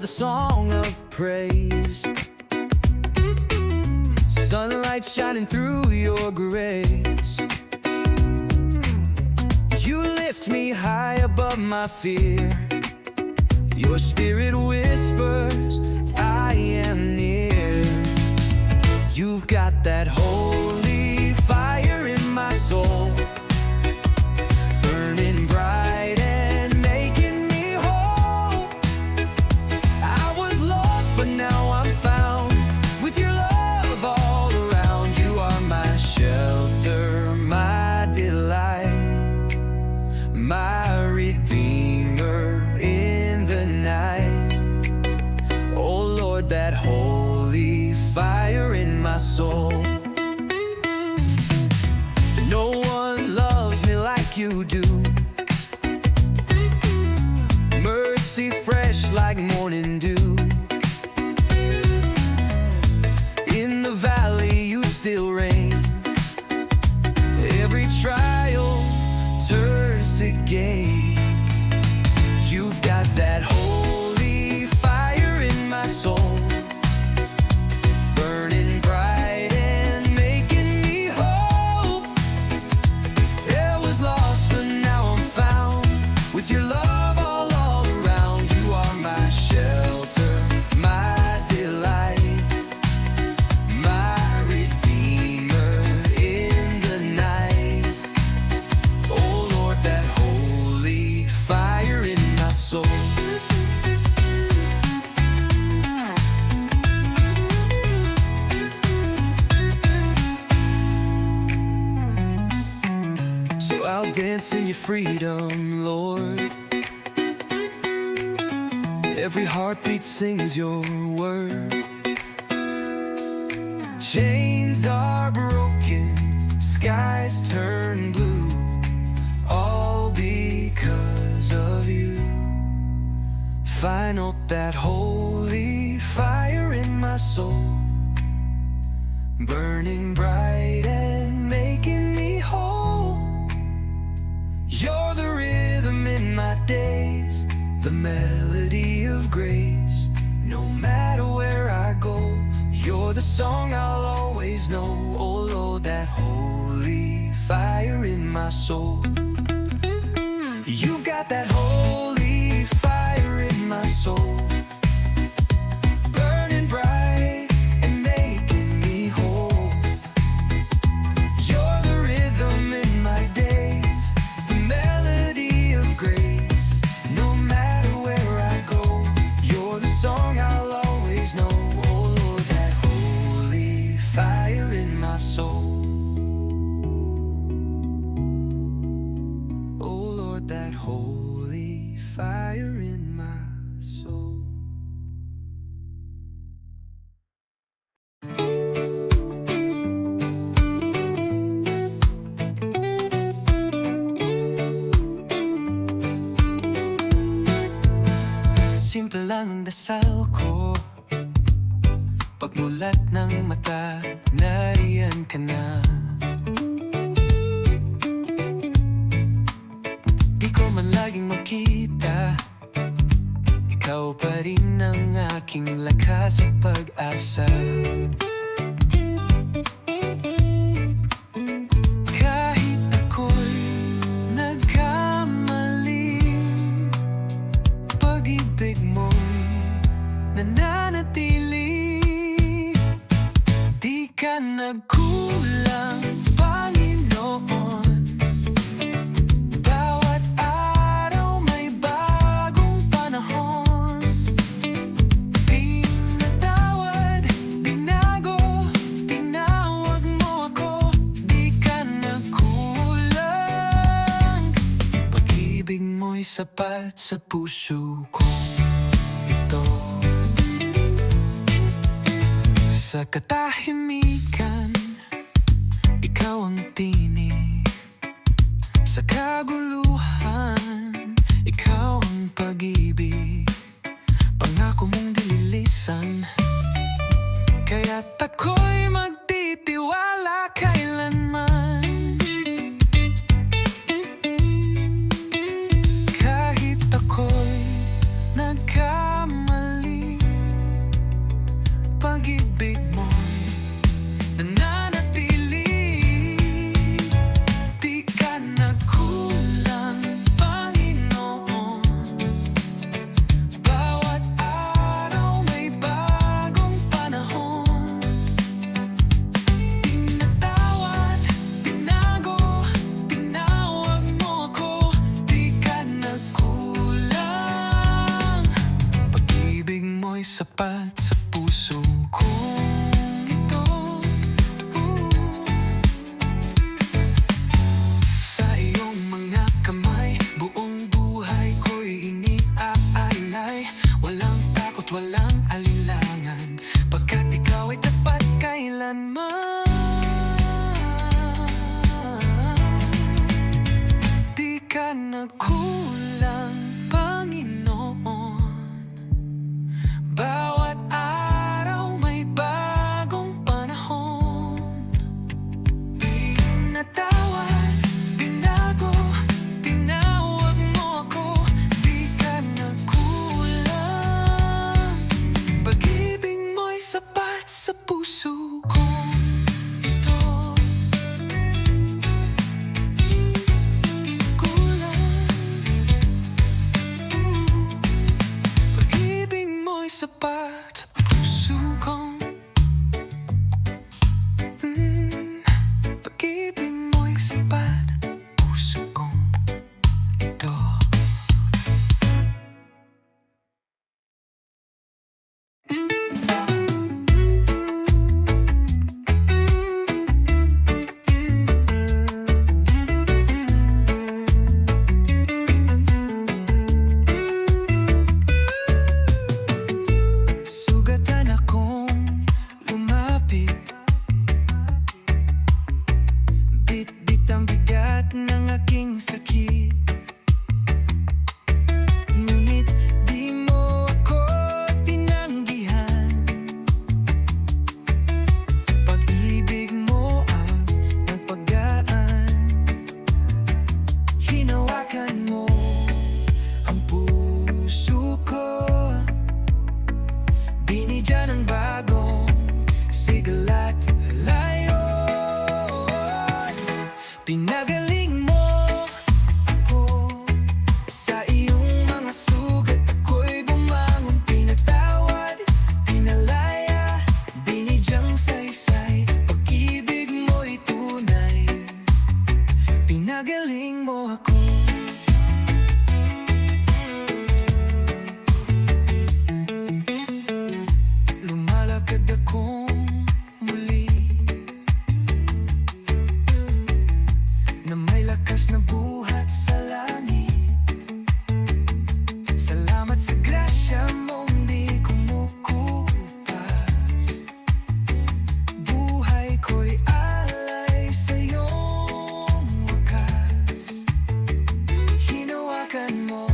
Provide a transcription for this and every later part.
song of praise. Sunlight shining through your grace. You lift me high above my fear. Your spirit whispers, I am near. You've got that holy fire in my soul, burning bright and making me whole. I was lost, but now I'm found. With your love all around, you are my shelter, my delight, my redeemer in the night. Oh Lord, that holy fire in my soul. No one loves me like you do. Mercy fresh like morning dew. In the valley you still reign. Every trial turns to gain. You've got that holy fire in my soul, burning bright and making me whole. I was lost, but now I'm found. With your love all around, you are my shelter, my delight, my redeemer in the night. Oh Lord, that holy fire in my soul. So I'll dance in your freedom, Lord. Every heartbeat sings your word. Chains are broken, skies turn blue, all because of you. Final that holy fire in my soul, burning bright and making me whole. You're the rhythm in my days, the melody of grace. No matter where I go, you're the song I'll always know. Oh Lord, that holy fire in my soul. You've got that holy fire in my soul, burning bright and making me whole. You're the rhythm in my days, the melody of grace. No matter where I go, you're the song I'll always know. Oh Lord, that holy fire in my soul. Oh Lord, that holy fire in my soul. Simple lang ang dasal ko, pagmulat ng mata, nariyan ka na. Di ko man laging makita, ikaw pa rin ang aking lakas at pag-asa. Kahit ako'y nagkamali, pag-ibig mo'y nananatili. Di ka nagkulang, Panginoon. Bawat araw may bagong panahon. Pinatawad, binago, tinawag mo ako. Di ka nagkulang, pag-ibig mo'y sapat sa puso ko ito. Sa katahimikan, ikaw ang tinig. Sa kaguluhan, ikaw ang pag-ibig. Pangako mong dililisan, kaya't ako'y magtitiwala kailanman. Kahit ako'y nagkamali, kailanman. Di ka nagkulang, Panginoon. Bawat araw may bagong panahon. Pinatawad, binago, tinawag mo ako. Di ka nagkulang, pag-ibig mo'y sapat sa puso ko. Ito, di kulang. Pag-ibig mo'y sapat sa puso ko. Pag-ibig mo'y sapat sa puso ko. Ito. Sugatan akong lumapit, bit-bit ang bigat ng aking sakit. Ngunit di mo ako tinanggihan. Pag-ibig mo ang nagpagaan. Hinawakan mo ang puso ko. Binigyan ng bagong sigla at layon. Pinagaling mo ako sa iyong mga sugat. Ako'y bumangon, pinatawad, pinalaya, binigyang saysay. Pag-ibig mo'y tunay, pinagaling mo ako. Lumalakad akong muli na may lakas na buhat sa langit. Salamat sa grasya mong di kumukupas. Buhay ko'y alay sa iyong wakas. Hinawakan mo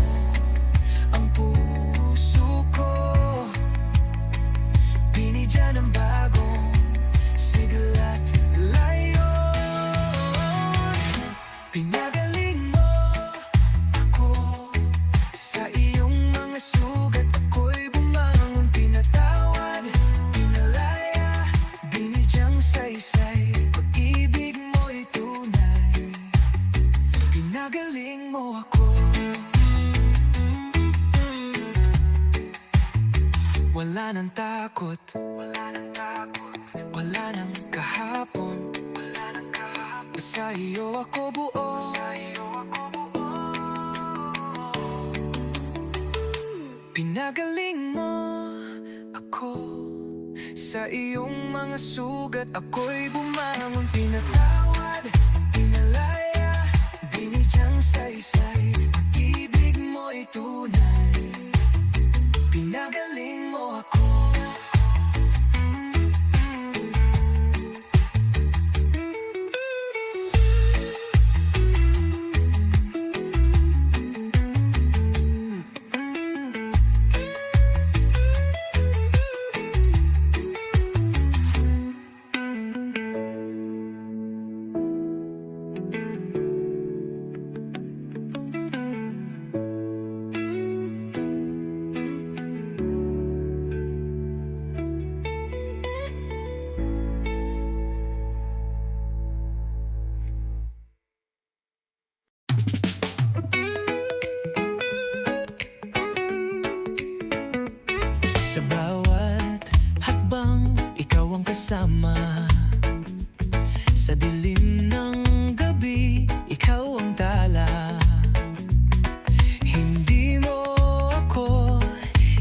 ang puso ko. Binigyan ng bagong sigla at layon. Pinagaling mo ako sa iyong mga sugat. Ako'y bumangon, pinatawad, pinalaya, binigyang saysay. Pag-ibig mo'y tunay, pinagaling mo ako. Wala nang takot, wala nang kahapon. Sa iyo ako buo. Pinagaling mo ako sa iyong mga sugat. Ako'y bumangon, pinatawad, pinalaya, binigyang saysay. Pag-ibig mo'y tunay, pinagaling mo ako. Sa bawat hakbang, ikaw ang kasama. Sa dilim ng gabi, ikaw ang tala. Hindi mo ako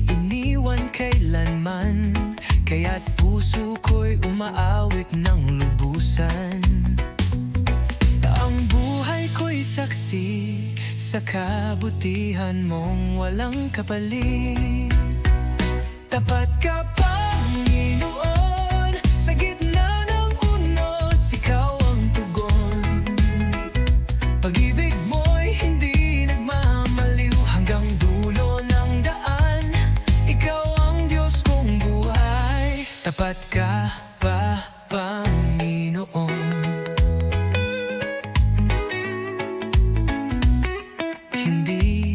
iniwan kailanman, kaya't puso ko'y umaawit ng lubusan. Ang buhay ko'y saksi sa kabutihan mong walang kapalit. Tapat ka, Panginoon, sa gitna ka ba, Panginoon? Hindi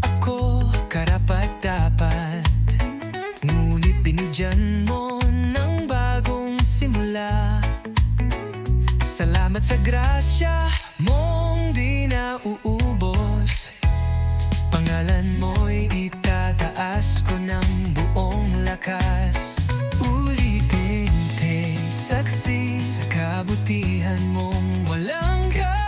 ako karapat-dapat, ngunit binigyan mo ng bagong simula. Salamat sa grasya mong di nauubos. Pangalan mo'y itataas ko ng buong lakas. Ulitin, saksi sa kabutihan mong walang kapalit.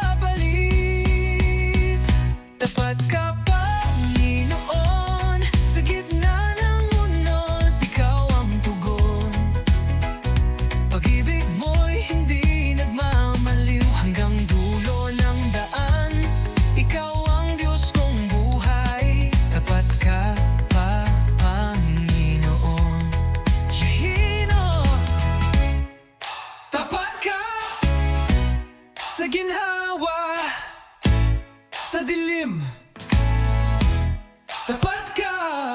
Tapat ka, Panginoon, sa gitna ng unos, ikaw ang tugon. Pag-ibig mo'y hindi nagmamaliw hanggang dulo ng daan. Ikaw ang Diyos kong buhay. Tapat ka, Panginoon. Yehino. Tapat ka sa ginhawa, sa dilim. Tapat ka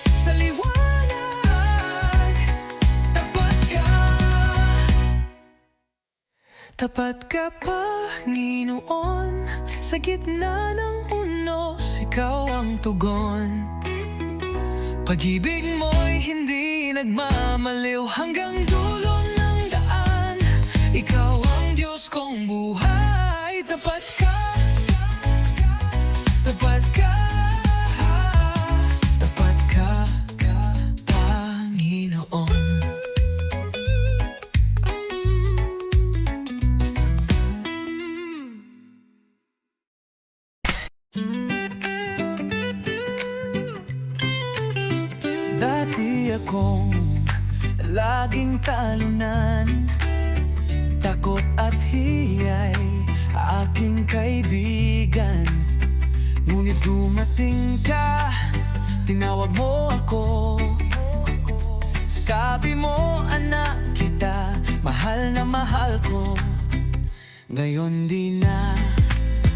sa liwanag. Tapat ka. Tapat ka, Panginoon, sa gitna ng unos, ikaw ang tugon. Pag-ibig mo'y hindi nagmamaliw hanggang dulo ng daan. Ikaw ang Diyos kong buhay. Tapat ka. Tapat ka. Tapat ka, Panginoon. Dati akong laging talunan, takot at hiyay aking kaibigan. Ngunit dumating ka, tinawag mo ako. Sabi mo, anak kita, mahal na mahal ko. Ngayon di na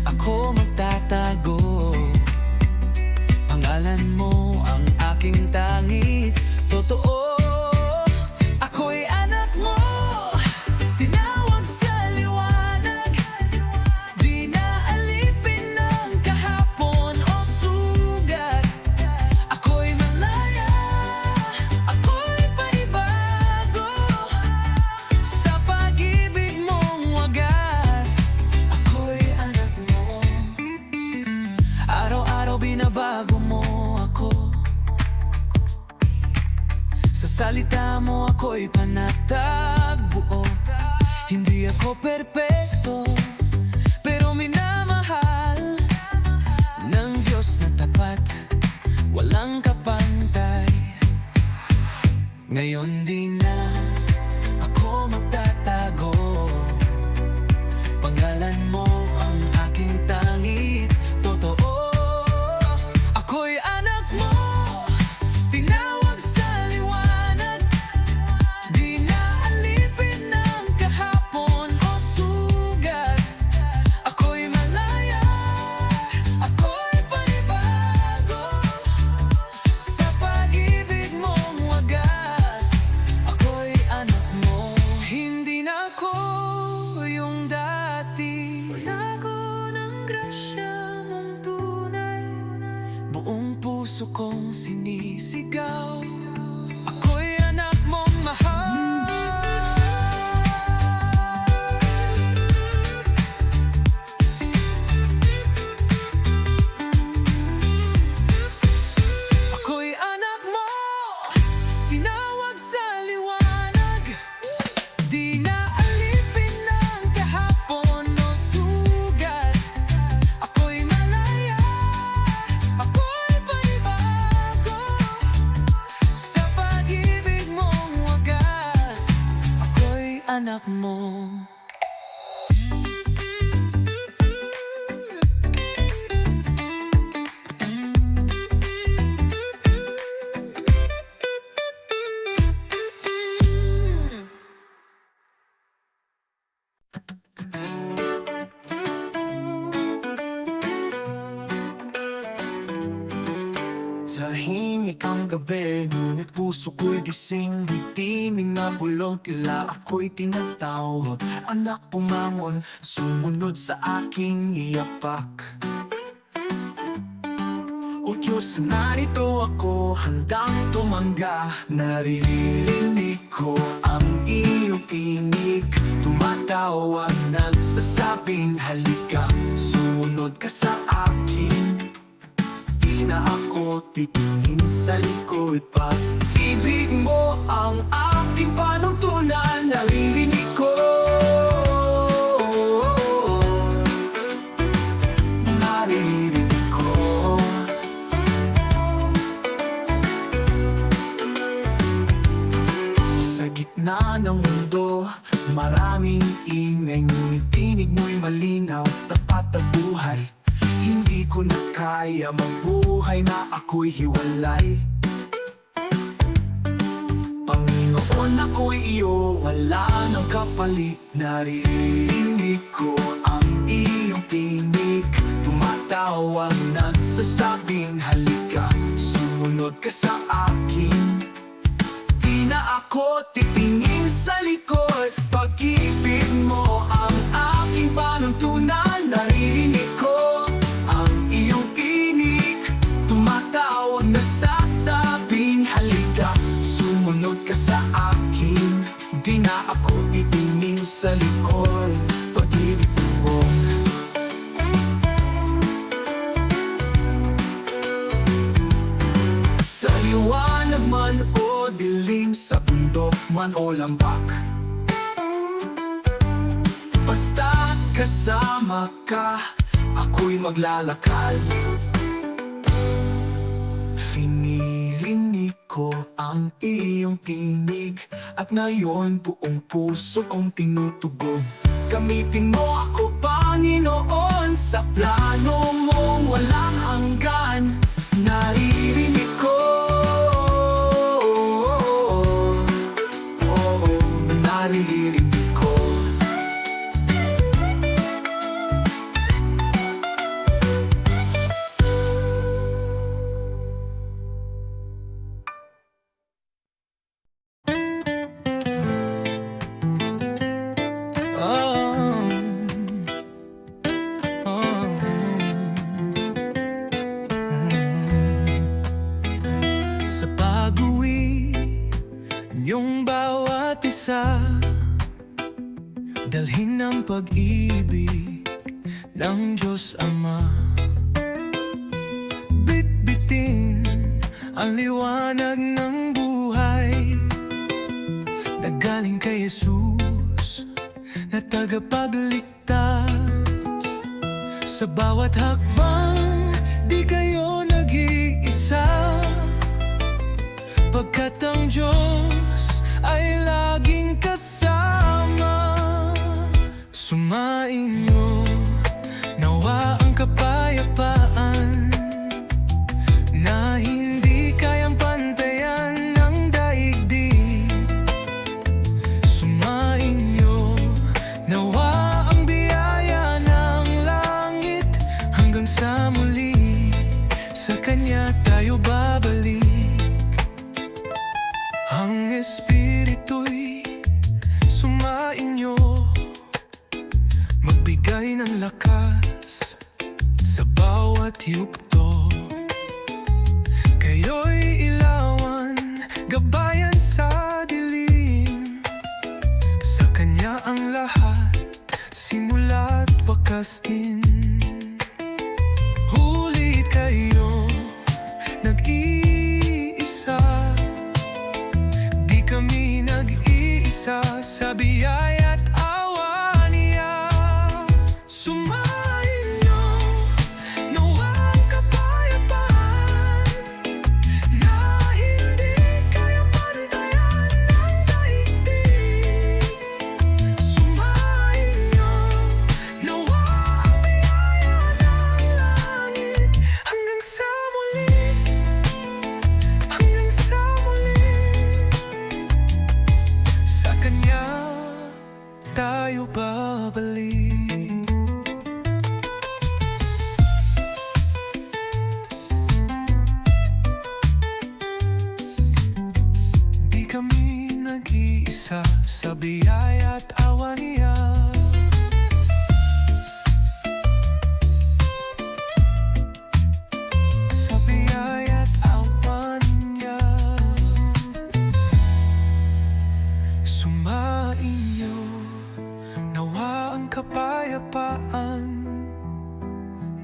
ako magtatago. Pangalan mo ang aking tanging totoo. Ako'y anak mo, tinawag sa liwanag. Di na alipin ng kahapon o sugat. Ako'y malaya, ako'y panibago. Sa pag-ibig mong wagas, ako'y anak mo. Araw-araw binabago mo ako. Sa salita mo ako'y panatag buo. Hindi ako perpekto, pero minamahal ng Diyos na tapat, walang kapantay. Ngayon di na ako magtatago. Pangalan mo ang aking tanging totoo. Ako'y anak mo, tinawag sa liwanag. Di na alipin ng kahapon o sugat. Ako'y malaya, ako'y panibago. Sa pag-ibig mong wagas, ako'y anak mo. Hindi na ako yung dati, nago ng grasya mong tunay. Buong puso kong sinisigaw, ako'y anak mong mahal. Ako'y anak mo, tinawag sa liwanag. Di na alipin ng kahapon o sugat. Ako'y malaya, ako'y panibago. Sa pag-ibig mong wagas, ako'y anak mo. Tahimik ang gabi, ngunit puso ko'y gising. May tinig na bulong, tila ako'y tinatawag. Anak, pumangon, sumunod sa aking iyapak. O Diyos, narito ako, handang tumangga. Naririnig ko ang iyong tinig, tumatawag, nagsasabing halika, sumunod ka sa akin. Di na ako titingin sa likod pa. Ibig mo ang aking panuntunan, naririnig ko. Naririnig ko. Sa gitna ng mundo, maraming ingay, ngunit tinig mo'y malinaw, tapat at buhay. Hindi ko na kaya mabuhay na ako'y hiwalay. Panginoon, ako'y iyo, wala nang kapalit. Naririnig ko ang iyong tinig, tumatawag, nagsasabing halika, sumunod ka sa akin. Di na ako titingin sa likod, pag-ibig mo ang aking panuntunan. Naririnig ko ang iyong tinig, tumatawag, nagsasabing halika, sumunod ka sa akin. Di na ako titingin sa likod, pag-ibig mo. Sa liwanag man o dilim, sa bundok man o lambak, basta kasama ka, ako'y maglalakad. Finirinig ko ang iyong tinig, at ngayon buong puso kong tinutugod. Gamitin mo ako, Panginoon, sa plano mong walang hanggan. Naririnig ko, naririnig ko. Sa pag-uwi niyong bawat isa, dalhin ang pag-ibig ng Diyos Ama. Bitbitin ang liwanag ng buhay na galing kay Jesus, na tagapagligtas. Sa bawat hakbang, di kayo nag-iisa, pagkat ang Diyos ay laging kasama. Sumainyo nawa ang kapayapaan na hindi kayang pantayan ng daigdig. Sumainyo nawa ang biyaya ng langit, hanggang sa muli sa Kanya tayo babalik. Ang Espiritu'y sumainyo, magbigay ng lakas sa bawat yugto. Kayo'y ilawan, gabayan sa dilim, sa Kanya ang lahat, simula't wakas din. Huli kayo, nag-iisa, di kami nag-iisa sa biyaya't awa niya. Sumainyo nawa ang kapayapaan na hindi kayang pantayan ng daigdig. Sumainyo nawa ang biyaya ng langit, hanggang sa muli, hanggang sa muli. Sa Kanya tayo babalik. nag-iisa sa biyaya at awa niya. Sa biyaya at awa niya. Sumain niyo nawa ang kapayapaan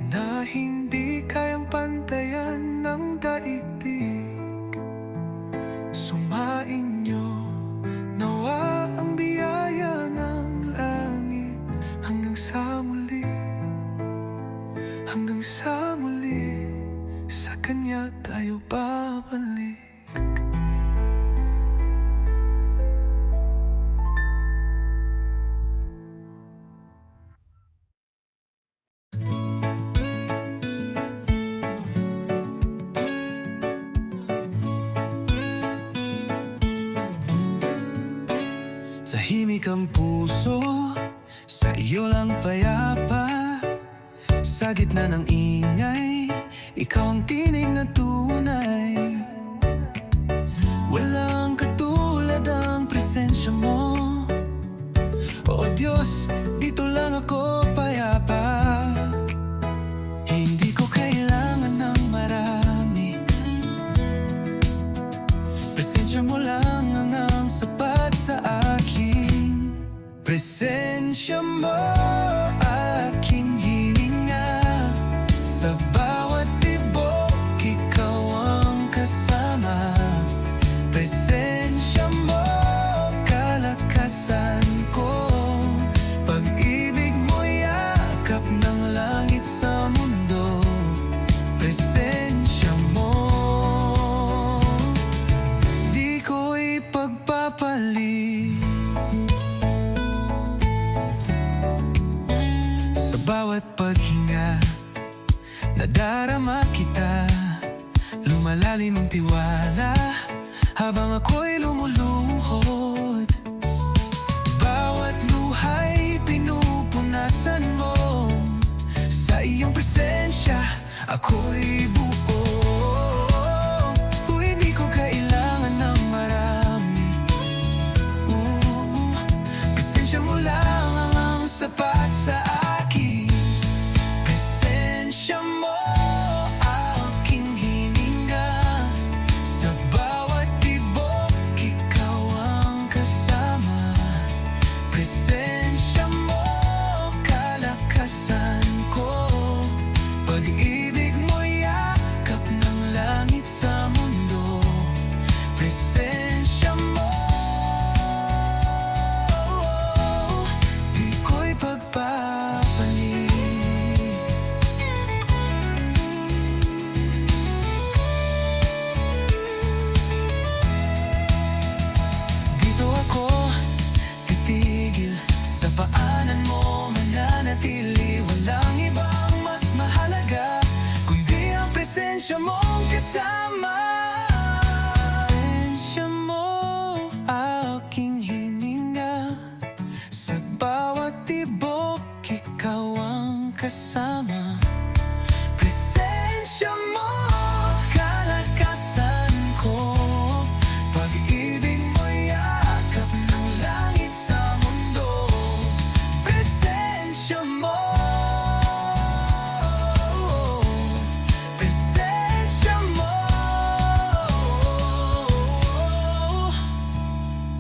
na hindi kayang pantayan ng daigdig. Sumain niyo nawa ang biyaya ng langit hanggang sa muli, hanggang sa muli, sa Kanya tayo babalik. Tahimik ang puso, sa iyo lang payapa. Sa gitna ng ingay, ikaw ang tinig na tunay. Walang katulad ang presensya mo. O Diyos, dito lang ako payapa. Hindi ko kailangan ng marami, presensya mo lang ang sapat sa akin. Presensya mo aking hininga, sa bawat tibok ikaw ang kasama. Presensya mo kalakasan ko, pag-ibig mo yakap ng langit sa mundo. Presensya mo di ko ipagpapalit. Sa bawat paghinga, nadarama kita, lumalalim ang tiwala habang ako'y lumuluhod. Bawat luha'y pinupunasan mo, sa iyong presensya ako'y buo. Hindi ko kailangan ng marami, presensya mo lang ang sapat sa akin. Presensya mo aking hininga, sa bawat tibok ikaw ang kasama. Presensya mo kalakasan ko, pag-ibig mo yakap ng langit sa mundo. Presensya mo di ko'y pagpapalit. Dito ako titigil, sa paanan mo mananatili. Walang ibang mas mahalaga kundi ang presensya mong kasama. Presensya mo aking hininga, sa bawat tibok ikaw ang kasama. Presensya mo kalakasan ko, pag-ibig mo yakap ng langit sa mundo. Presensya mo, presensya mo,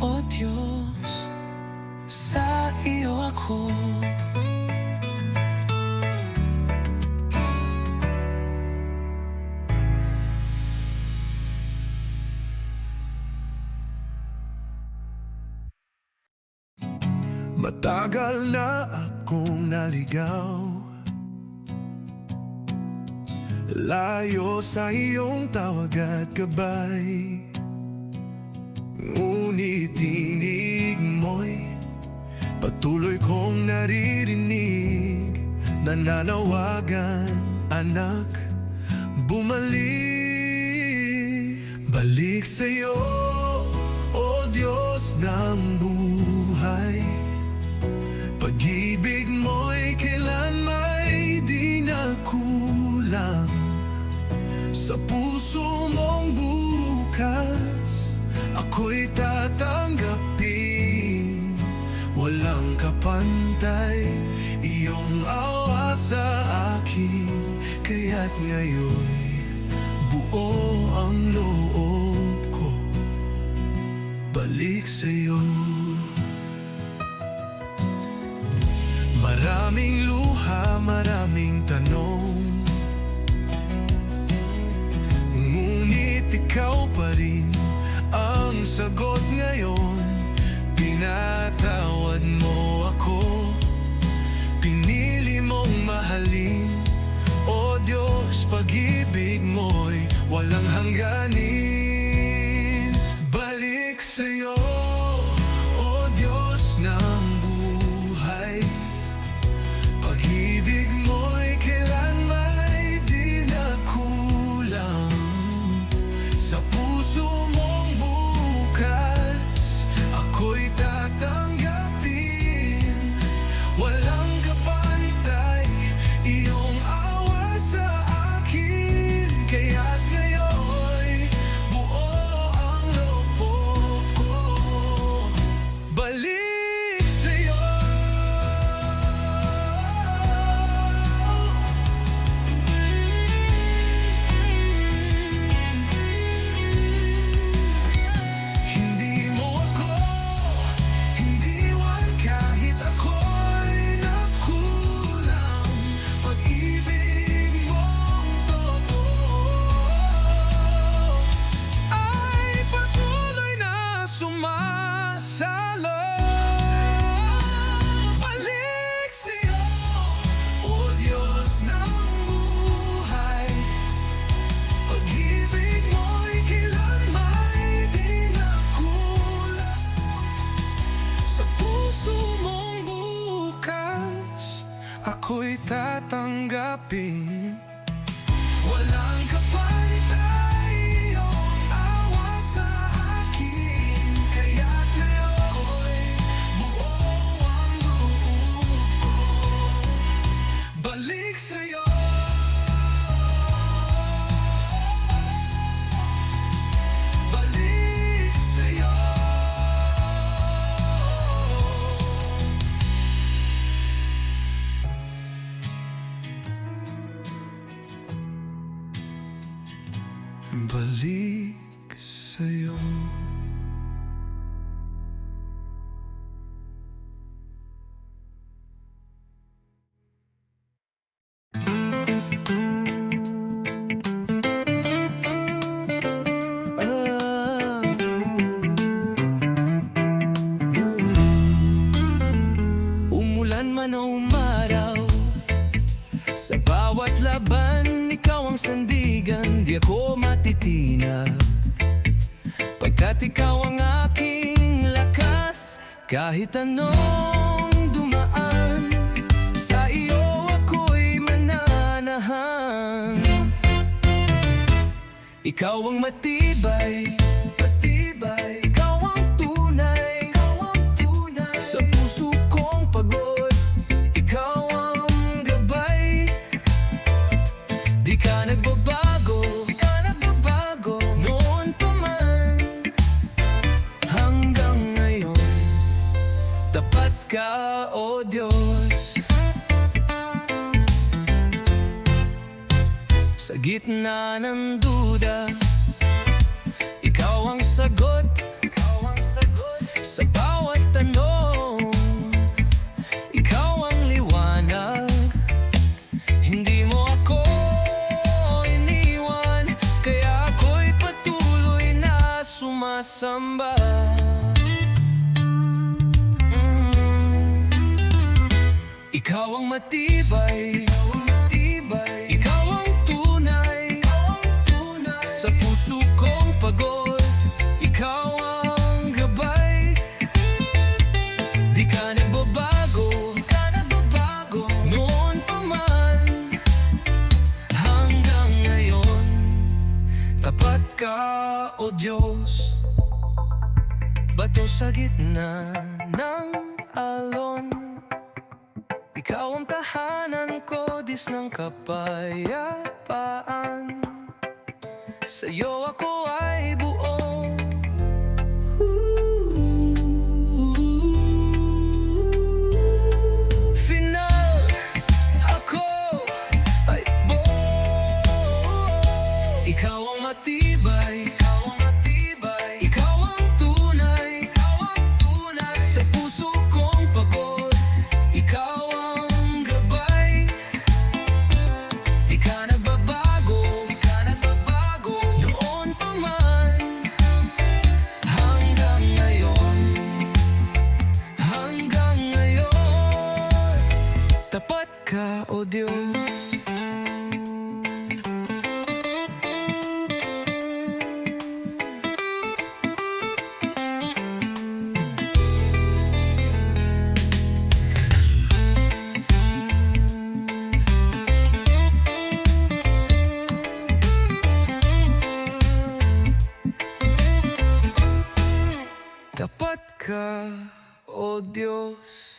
o Diyos, sa iyo ako. Matagal na akong naligaw, layo sa iyong tawag at gabay. Ngunit tinig mo'y patuloy kong naririnig, nananawagan, anak, bumalik. Balik sa'yo, o Diyos ng buhay. Pag-ibig mo'y kailan may di na kulang. Sa puso mong bukas, ako'y tatanggap. ngayon buo ang loob ko balik sa'yo. Maraming luha, maraming tanong, ngunit ikaw pa rin ang sagot ngayon. Pinatawad mo ako, pinili mong mahalin. O Diyos, pag-ibig mo'y walang hangganin. Balik sa'yo, O Diyos ng buhay, pag-ibig mo'y kailan may di nagkulang. Sa puso mong bukas, ako'y tatanggapin. Walang kapantay, iyong awa sa akin. Kaya't ngayon'y buo ang loob ko balik sa'yo. Hindi mo ako iniwan kahit ako'y nakulang. Pag-ibig mong totoo ay patuloy na sumasalo. Balik sa'yo, O Diyos ng buhay, pag-ibig mo'y kailan may di nakulang. Sa puso mong bukas, ako'y tatanggapin. Walang kapantay, iyong awa sa akin. Kaya't ngayon'y buo ang loob ko balik sa'yo. Balik sa'yo. Balik sa'yo. Umulan man o umaraw, sa bawat laban, ikaw ang sandigan. Di ako matitinag, pagkat ikaw ang aking lakas. Kahit anong dumaan, sa iyo ako'y mananahan. Ikaw ang matibay, matibay. Ikaw ang tunay, sa puso kong pagod. Ikaw ang gabay, di ka nagbabago, noon pa man hanggang ngayon. Tapat ka, O Diyos. Sa gitna ng duda, ikaw ang sagot. Sa bawat tanong, ikaw ang liwanag. Hindi mo ako iniwan, kaya ako'y patuloy na sumasamba. Ikaw ang matibay, ikaw ang tunay, sa puso kong pagod. Ikaw ang gabay, di ka nagbabago, noon pa man hanggang ngayon. Tapat ka, O Diyos. Bato sa gitna ng alon, ikaw ang tahanan ko, dis ng kapayapaan. Sa'yo ako ay buo. Final, ako ay buo. o Diyos. Tapat ka, o Diyos.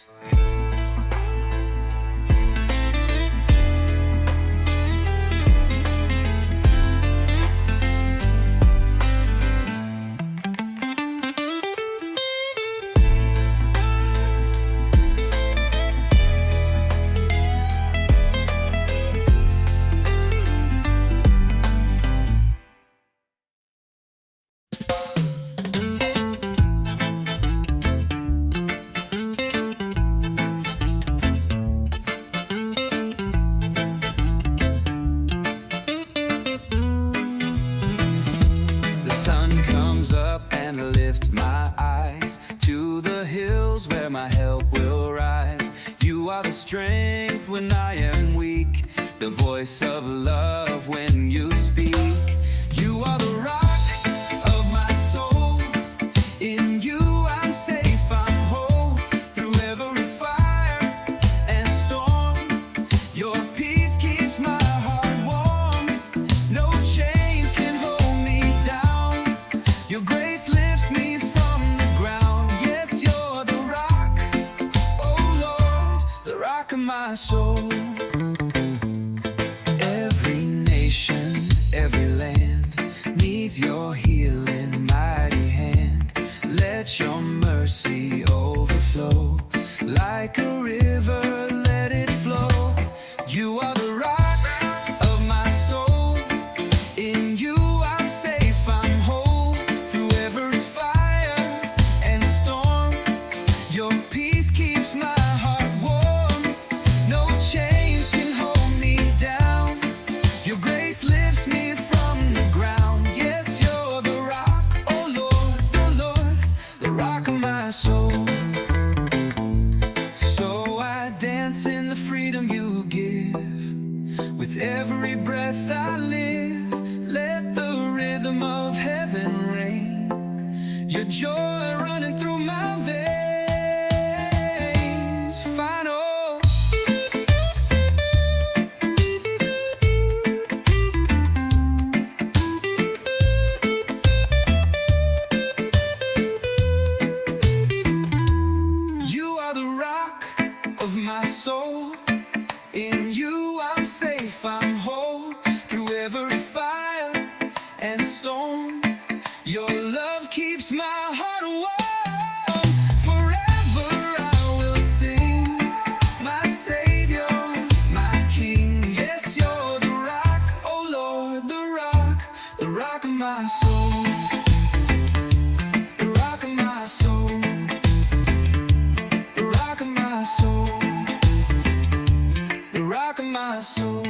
The sun comes up and I lift my eyes to the hills where my help will rise. You are the strength when I am weak, the voice of love when you speak. You are the rock of my soul. In you I'm safe, I'm whole. Through every fire and storm, your peace keeps my heart warm. No chains can hold me down. Your grace lifts me from the ground. Yes, you're the rock, oh Lord, the rock of my soul. Every nation, every land needs your healing mighty hand. Let your mercy overflow. Like a river, let it flow. You are the rock of my soul. In you I'm safe, I'm whole. Through every fire and storm, your peace keeps my heart warm. No chains can hold me down. Your grace lifts me from the ground. Yes, you're the rock, oh Lord, the rock of my soul. So I dance in the freedom you give. With every breath I live, let the rhythm of heaven reign. Your joy running through my veins. Final. You are the rock of my soul. In you I'm safe, I'm whole. Through every fire and storm, your love keeps my heart warm. Forever I will sing, my Savior, my King. Yes, you're the rock, oh Lord, the rock of my soul. The rock of my soul. The rock of my soul. The rock of my soul.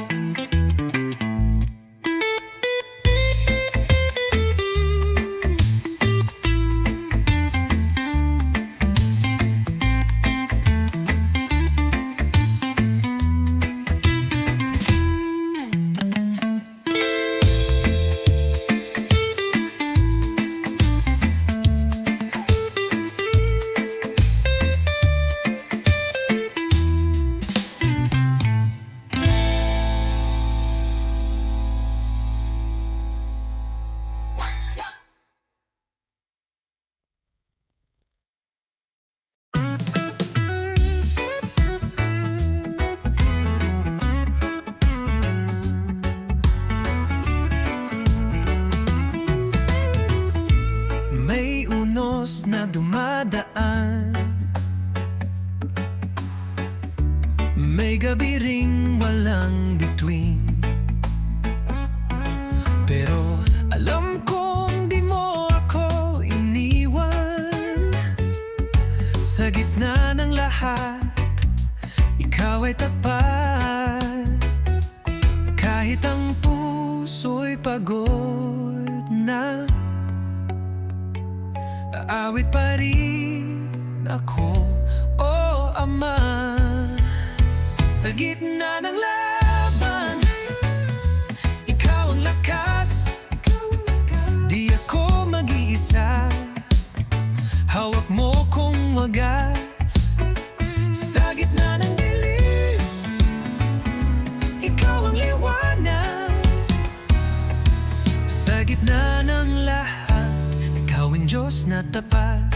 May unos na dumadaan, may gabi ring walang bituin. Pero alam kong di mo ako iniwan. Sa gitna ng lahat, ikaw ay tapat. Kahit ang puso'y pagod na, aawit pa rin ako, oh Ama. Sa gitna ng laban, ikaw ang lakas. Di ako mag-iisa, hawak mo kong wagas. Sa gitna ng dilim, ikaw ang liwanag. Sa gitna ng lahat, ikaw ang Diyos na tapat.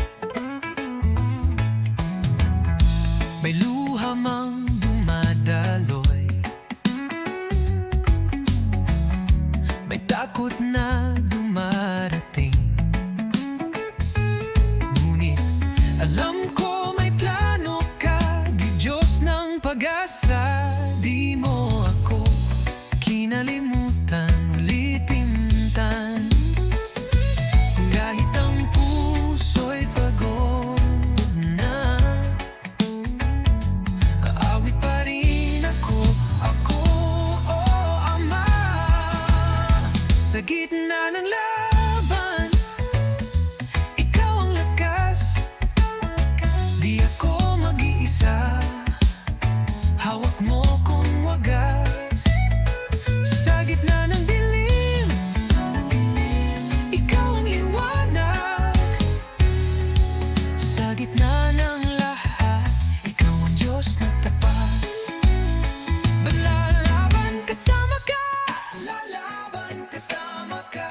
May luha mang dumadaloy, may takot na dumarating, ngunit alam ko may plano ka, di Diyos ng pag-asa. Di mo ako kinalimutan, ulitin-tan, kahit ang puso'y pagod na. Aawit pa rin ako, oh Ama. Sa gitna ng laban, ikaw ang lakas. Di ako mag-iisa, hawak mo kong wagas. Sa gitna ng dilim, ikaw ang liwanag. Sa gitna ng lahat, ikaw ang Diyos na tapat. Lalaban kasama ka, lalaban kasama ka.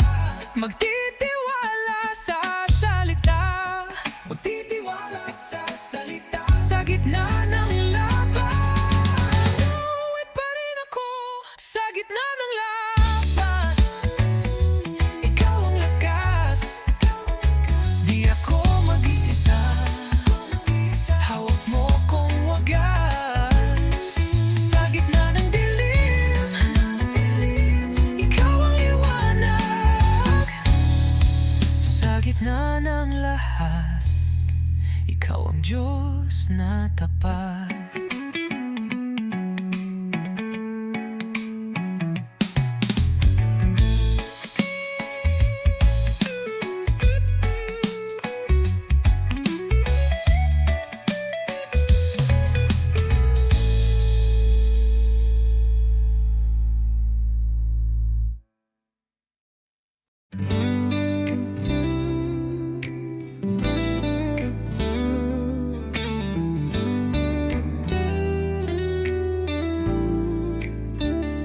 Magtitiwala sa salita, magtitiwala sa salita. Sa gitna ng laban, uuwi pa rin ako. Sa gitna ng laban, ikaw ang lakas. Di ako mag-iisa, hawak mo kong wagas. Sa gitna ng dilim, ikaw ang liwanag. Sa gitna ng lahat, ikaw ang Diyos na tapat.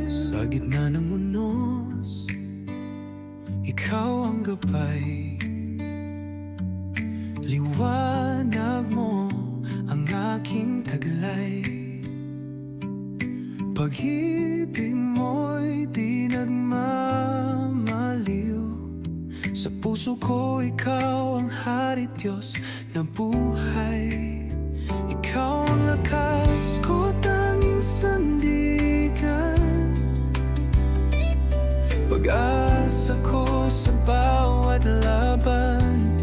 Sa gitna ng unos, ikaw ang gabay. Liwanag mo ang aking taglay. Pag-ibig mo'y di nagmamaliw. Sa puso ko ikaw ang hari, Diyos na buhay. Ikaw ang lakas ko, tanging sandigan. Pag-asa ko sa bawat laban.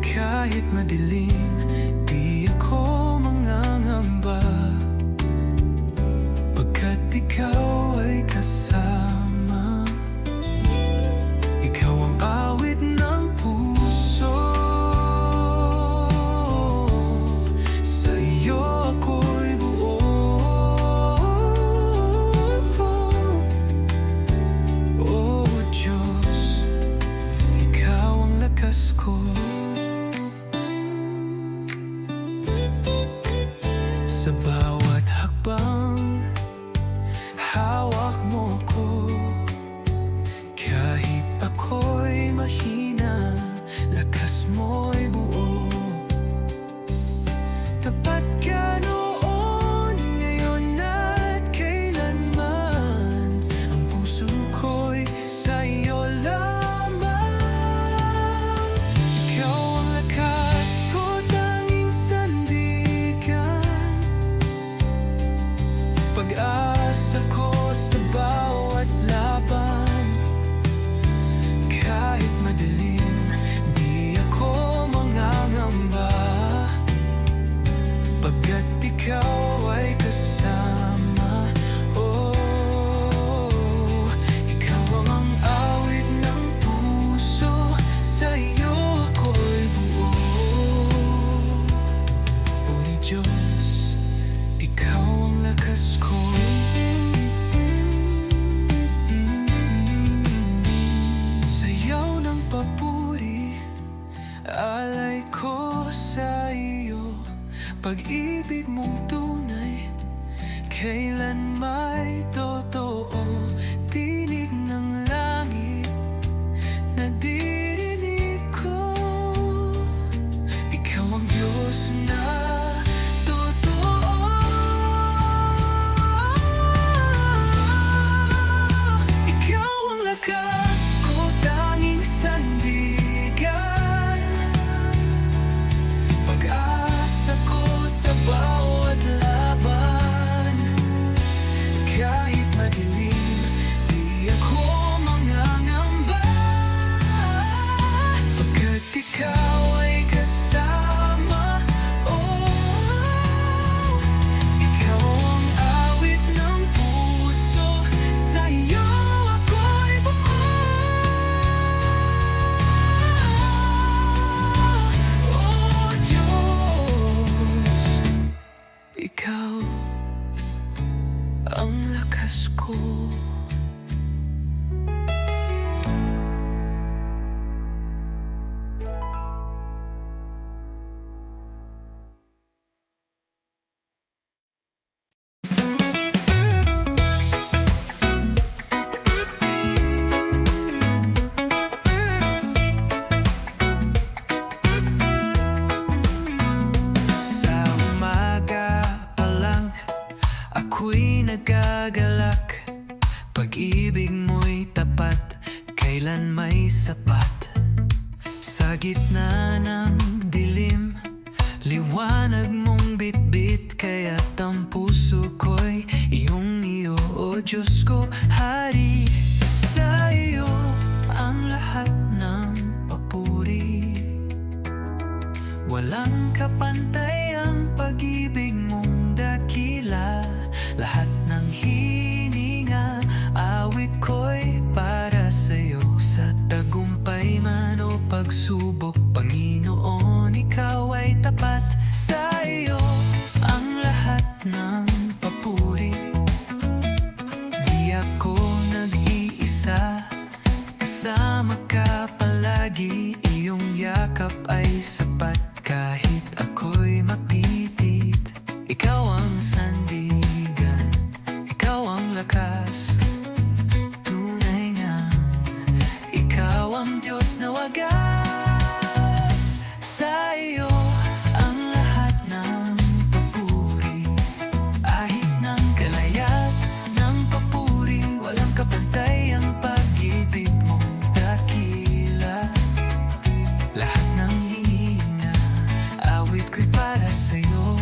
Kahit madilim, di ako mangangamba, pagkat ikaw ay kasama. Ikaw ang awit ng puso. pag-ibig mong tunay, kailan may totoo. Tinig ng langit, naririnig ko, ikaw ang Diyos na totoo. Ikaw ang lakas ko, tanging sandigan, pag-asa ko sa bawat laban. Kahit madilim, di ako mangangamba, pagkat ikaw ay kasama. Oh, ikaw ang awit ng puso, sa iyo ako'y buo. Oh Diyos, ikaw ang lakas ko. Sa umaga pa lang, ako'y nagagalak, pag-ibig mo'y tapat, kailan may sapat. Sa gitna ng dilim, liwanag mong bitbit, kaya't ang puso ko'y iyong-iyo. O Diyos ko, hari, sa iyo ang lahat ng papuri. Walang kapantay ang pag-ibig mong dakila, lahat ng hininga, awit ko'y para sa'yo. Sa tagumpay man o pagsubok, Panginoon, ikaw ay tapat. Sa iyo ang lahat ng papuri. Di ako nag-iisa, kasama ka palagi, iyong yakap ay sapat. Kahit ako'y mapitit, ikaw ang sandigan, ikaw ang lakas. Tunay nga, ikaw ang Diyos na wagas. Sa iyo ang lahat ng papuri, ahit ng kalayat ng papuri. Walang kapantay ang pag-ibig mong dakila, lahat ng hininga, awit ko'y para sa'yo.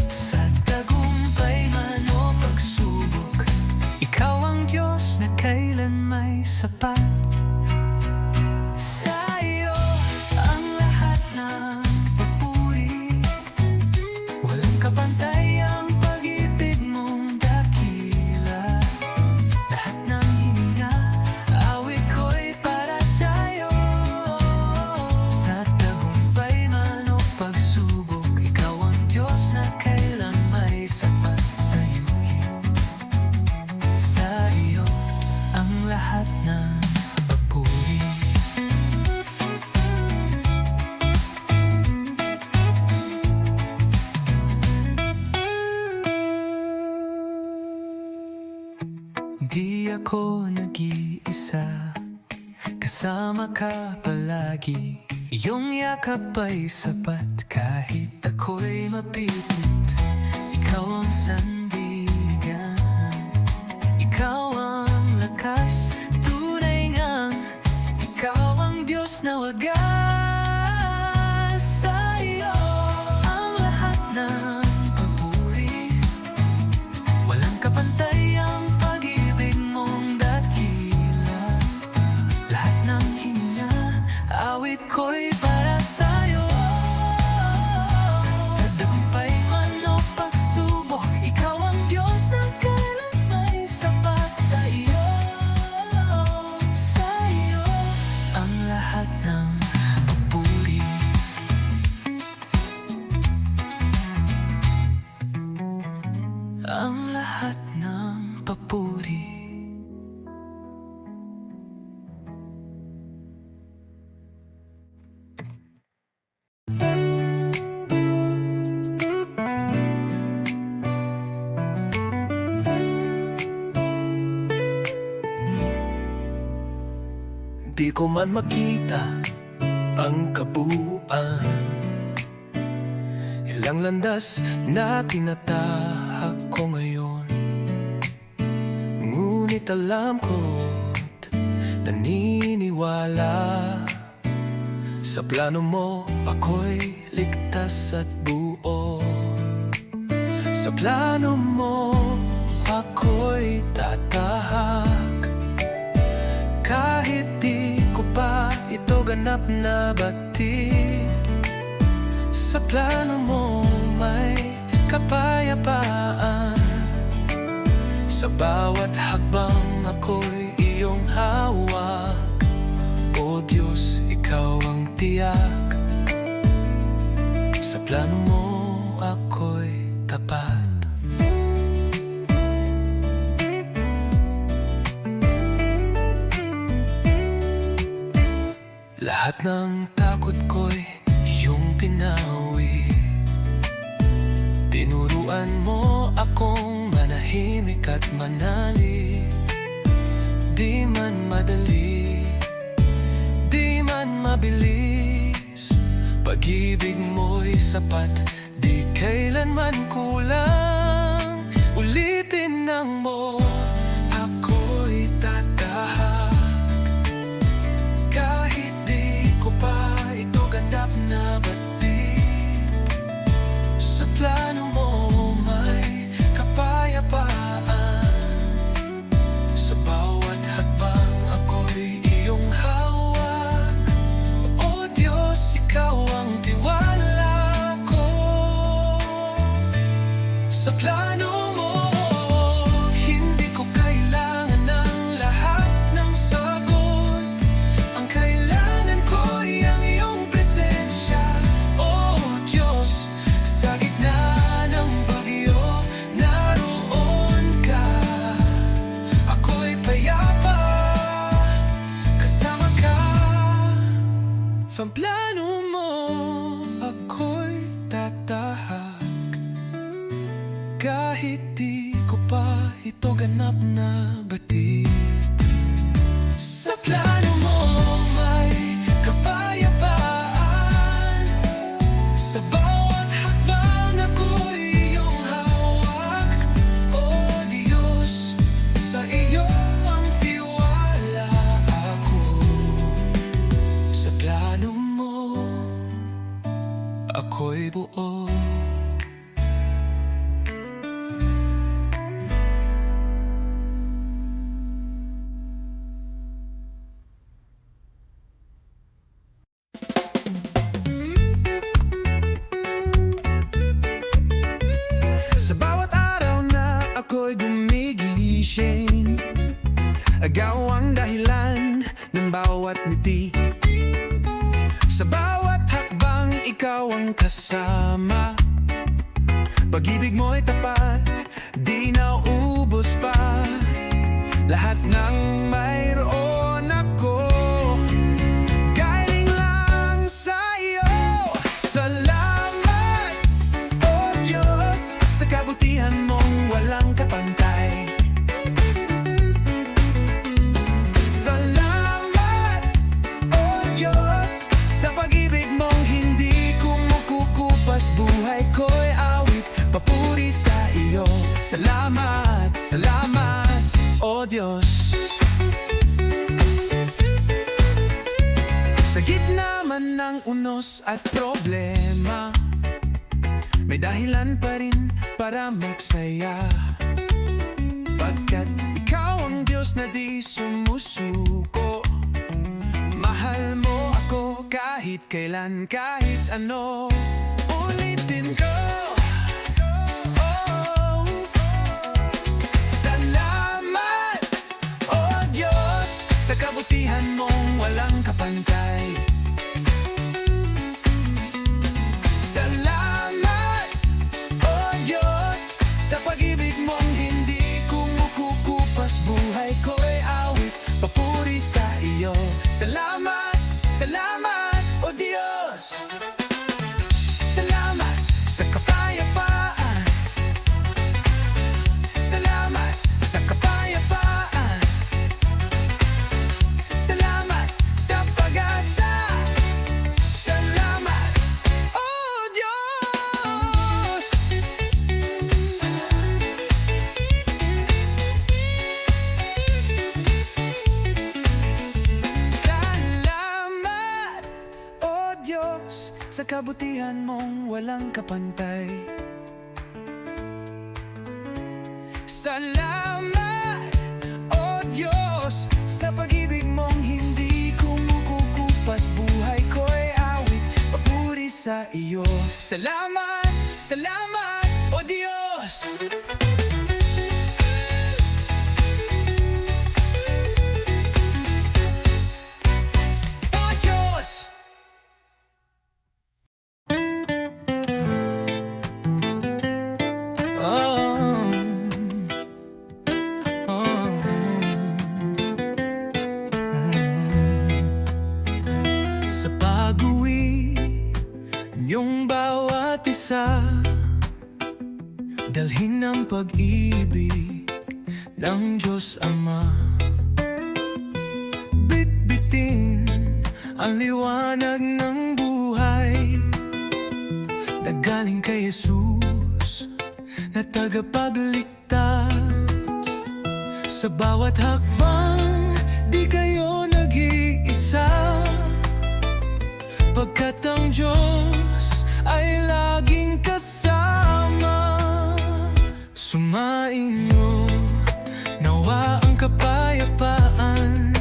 Sa tagumpay man o pagsubok, ikaw ang Diyos na kailan may sapat. Sa iyo ang lahat ng papuri, walang kapantay ang pag-ibig mong dakila, lahat ng hininga, awit ko'y para sa'yo. Sa tagumpay man o pagsubok, ikaw ang Diyos na kailan may sapat. Sa iyo ang lahat ng papuri. Di ako nag-iisa, kasama ka palagi, iyong yakap ay sapat. Kahit ako'y mapitit, ikaw ang sandigan, ikaw ang lakas. Tunay ngang ikaw ang Diyos na wagas. Sa iyo ang lahat ng papuri, walang kapantay ang pag-ibig mong dakila, lahat ng hininga, awit ko'y para sa'yo. Sa tagumpay man o pagsubok, ikaw Di ko man makita ang kabuuan. Ilang landas na tinatahak ko ngayon, ngunit alam ko't naniniwala. Sa plano mo ako'y ligtas at buo. Sa plano mo ako'y tatahak, kahit di ko pa ito ganap na batid. Sa plano mo may kapayapaan. Sa bawat hakbang ako'y iyong hawak. O Diyos, ikaw ang tiyak. Sa plano mo ako'y tapat. Lahat ng takot ko'y iyong pinawi. Tinuruan mo akong manahimik at manalig. Di man madali, di man mabilis, pag-ibig mo'y sapat, di kailanman kulang. Ulitin ng mo, ako'y tatahak, kahit di ko pa ito ganap na batid. Sa plano mo may kapayapaan. Sa bawat hakbang ako'y iyong hawak. O Diyos, ikaw ang tiwala ko. Sa plano mo, hindi ko kailangan ng lahat ng sagot. Ang kailangan ko'y ang iyong presensya. O Diyos, sa gitna ng bagyo, naroon ka. Ako'y payapa, kasama ka. Sa plano mo, ako'y tatahak, kahit di ko pa ito ganap na batid. Sa plano mo may kapayapaan. Sa bawat hakbang ako'y iyong hawak. O Diyos, sa iyo ang tiwala ako. Sa plano mo ako'y buo. Sa bawat araw na ako'y gumigising, agaw ang dahilan ng bawat ngiti. Sa bawat hakbang ikaw ang kasama. Pag-ibig mo'y tapat, di naubos pa. Lahat ng mayroon ako, galing lang sa iyo. Salamat, O Diyos, sa kabutihan mong walang kapantay. Salamat, O Diyos, sa pag-ibig mong hindi kumukupas. Buhay ko'y awit, papuri sa iyo. Salamat, salamat, O Diyos. Sa gitna man ng unos at problema, may dahilan pa rin para magsaya. Pagkat ikaw ang Diyos na di sumusuko. Mahal mo ako kahit kailan, kahit ano. Ulitin ko, oh, salamat, O Diyos, sa kabutihan mong walang kapantay. Salamat, O Diyos, sa pag-ibig mong hindi kumukupas. Buhay ko'y awit, papuri sa iyo. Salamat, salamat, O Diyos. kabutihan mong walang kapantay. Salamat, O Diyos, sa pag-ibig mong hindi kumukupas. Buhay ko'y awit, papuri sa iyo. Salamat, salamat, O Diyos. Sa pag-uwi niyong bawat isa, dalhin ang pag-ibig ng Diyos Ama. Bitbitin ang liwanag ng buhay na galing kay Jesus na tagapagligtas. Sa bawat hakbang di kayo nag-iisa, pagkat ang Diyos ay laging kasama. Sumainyo nawa ang kapayapaan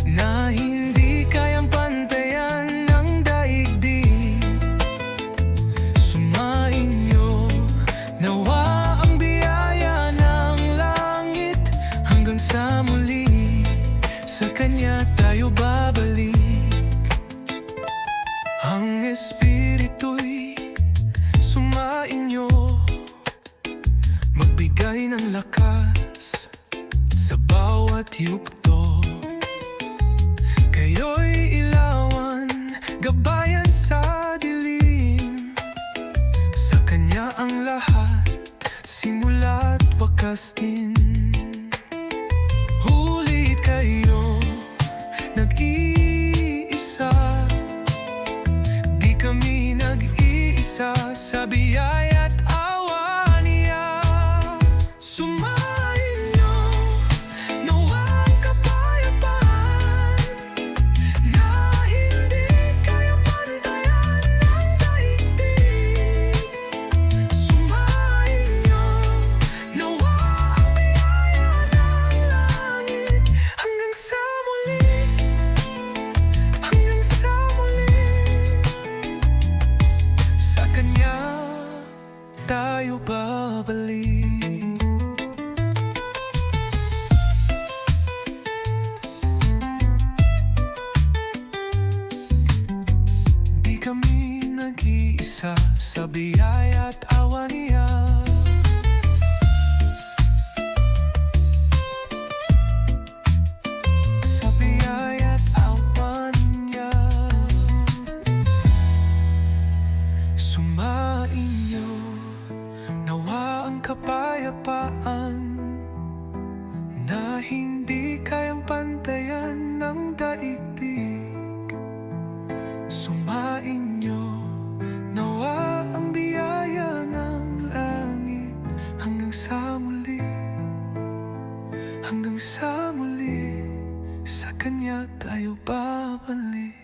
na hindi kayang pantayan ng daigdig. Sumainyo nawa ang biyaya ng langit. Hanggang sa muli sa Kanya tayo babalik. Ang Espiritu'y sumainyo, magbigay ng lakas sa bawat yugto. Kayo'y ilawan, gabayan sa dilim. Sa Kanya ang lahat, simula't wakas din. Hulit kayo, nag-iisa. Di kami nag-iisa sa biyaya't awa niya. Sumainyo nawa ang kapayapaan na hindi kayang pantayan ng daigdig. Sumainyo nawa ang biyaya ng langit. Hanggang sa muli, hanggang sa muli, sa Kanya tayo babalik. Di kami nag-iisa sa biyaya't awa niya. Sa biyaya't awa niya. Sumainyo nawa ang kapayapaan na hindi kayang pantayan ng daigdig. Sumainyo nawa ang biyaya ng langit. Hanggang sa muli, hanggang sa muli, sa Kanya tayo babalik.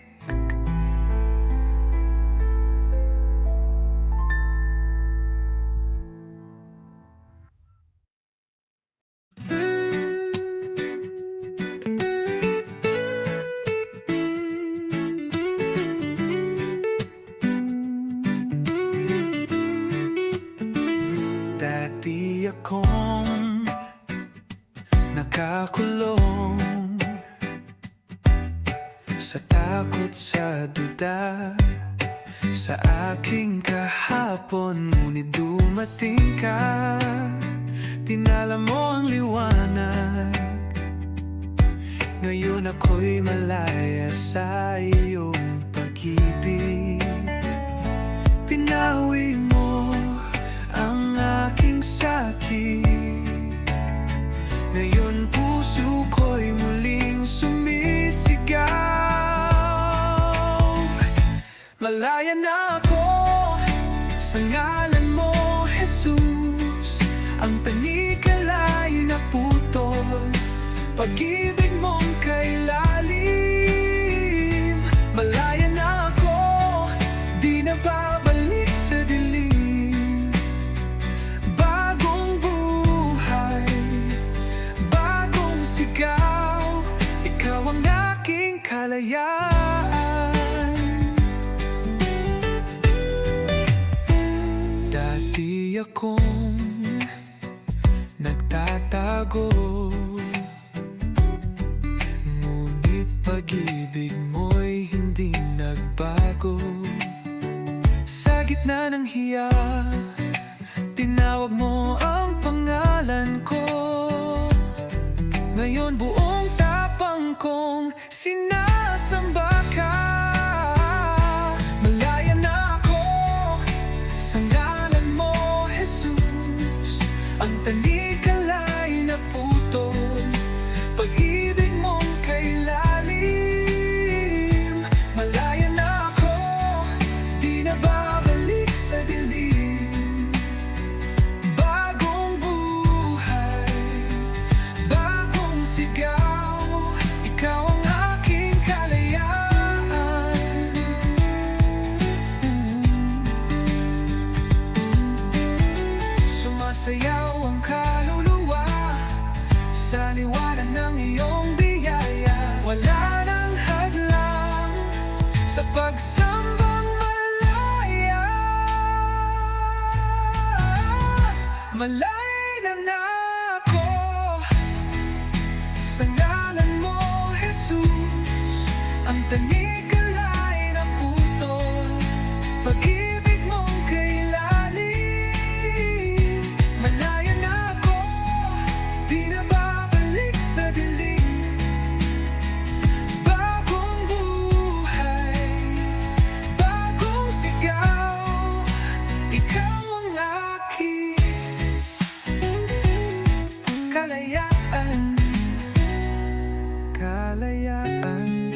Dati akong nakakulong sa takot, sa duda, sa aking kahapon. Ngunit dumating ka, dinala mo ang liwanag. Ngayon ako'y malaya sa iyong pag-ibig. Pinawi mo ang aking sakit. Ngayon puso ko'y muling sumisigaw. Malaya na ako sa ngalan mo, Jesus. Ang panikalay na putol, pag-ibig mong kay lalim. Malaya na ako kalayaan. Dati akong nagtatago, ngunit pag-ibig mo'y hindi nagbago. Sa gitna ng hiya, tinawag mo ang pangalan ko. Ngayon buong tapang kong sinasamba ka. Malaya na ako sa ngalan mo, Jesus. Ang tanikalay na putol, pag-ibig mong kay lalim. Malaya na ako, di na babalik sa dilim. Bagong buhay, bagong sigaw, ikaw ang aking kalayaan. Sumasayaw ang kaluluwa sa liwanag ng iyong biyaya. Wala nang hadlang sa pagsambang malaya. Malaya na ako sa ngalan mo, Jesus. Ang tanikalay na putol, pag-ibig mong kay lalim. Malaya na ako, di na babalik sa dilim. Bagong buhay, bagong sigaw, ikaw ang aking kalayaan. Kalayaan.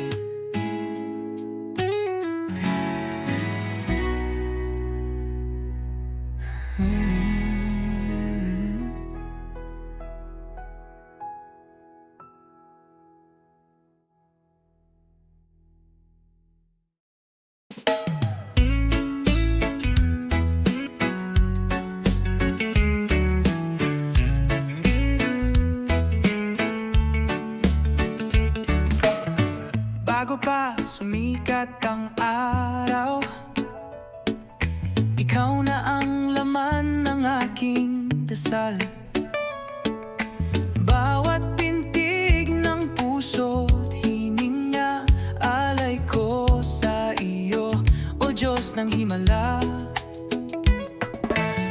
Bago pa sumikat ang araw, ikaw na ang laman ng aking dasal. Bawat pintig ng puso't hininga, alay ko sa iyo, O Diyos ng himala.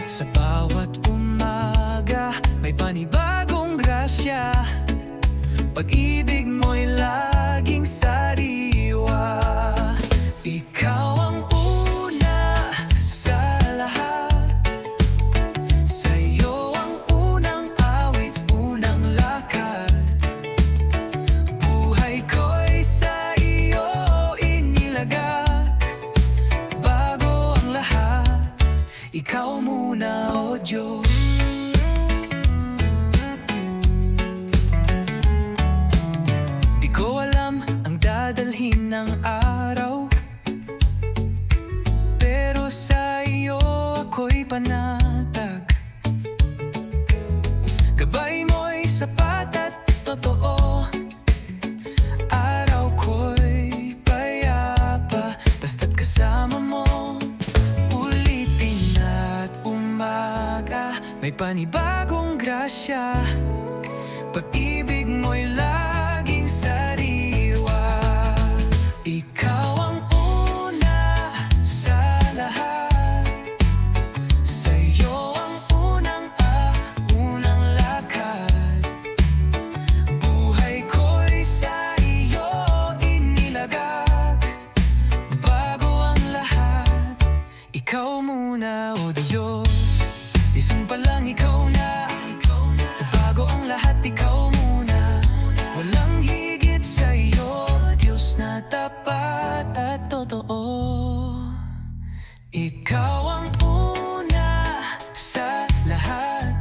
Sa bawat umaga, may panibagong grasya, pag-ibig mo'y laging sariwa. Ikaw ang una sa lahat, sa'yo ang unang awit, unang lakad. Buhay ko'y sa iyo inilagak. Bago ang lahat, ikaw muna, O Diyos. Dadalhin ng araw, pero sa iyo ako'y panatag. Gabay mo'y sapat at totoo, araw ko'y payapa, basta't kasama mo. Ulitin at umaga, may panibagong grasya, pag-ibig mo'y laging sariwa. Ikaw ang una sa lahat, sa'yo ang unang lakad. Buhay ko'y sa iyo inilagak. Bago ang lahat, ikaw muna, O Diyos. Isang pa lang ikaw na, bago ang lahat, ikaw muna. Walang higit sa iyo, Diyos na tapat at totoo. Ikaw ang una sa lahat,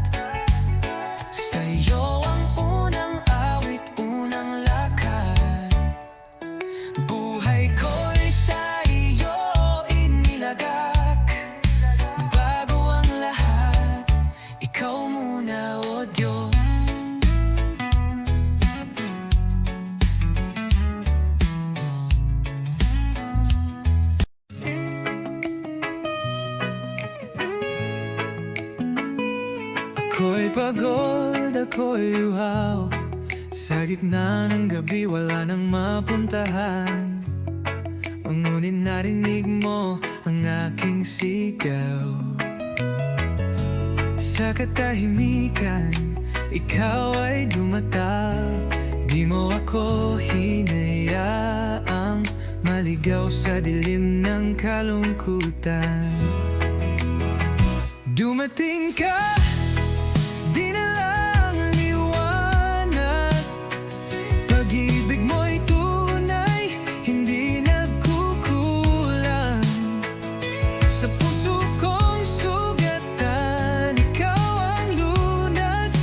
sa'yo ang unang awit, unang lakad. Buhay ko'y sa iyo inilagak. Bago ang lahat, ikaw muna, O Diyos. Ako'y pagod, ako'y uhaw. Sa gitna ng gabi wala nang mapuntahan. Ngunit narinig mo ang aking sigaw. Sa katahimikan, ikaw ay dumatal. Di mo ako hinayaang maligaw sa dilim ng kalungkutan. Dumating ka, dinalang liwanag. Pag-ibig mo'y tunay, hindi nagkukulang. Sa puso kong sugatan, ikaw ang lunas.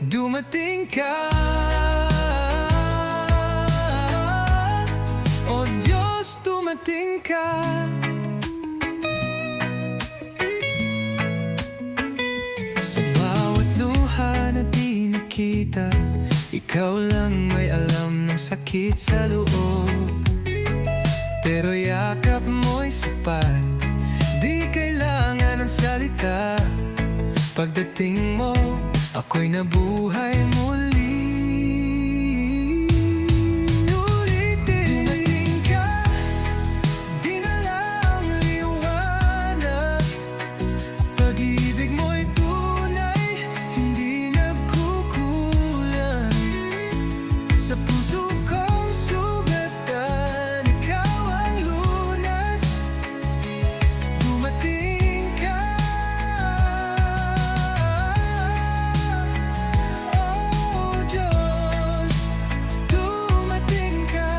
Dumating ka, oh Diyos, dumating ka. Ikaw lang may alam ng sakit sa loob. Pero yakap mo'y sapat, di kailangan ng salita. Pagdating mo, ako'y nabuhay muli. Dumating ka, dinalang liwanag. Pag-ibig mo'y tunay, hindi nagkukulang. Sa puso kong sugatan, ikaw ang lunas. Dumating ka, oh Diyos, dumating ka.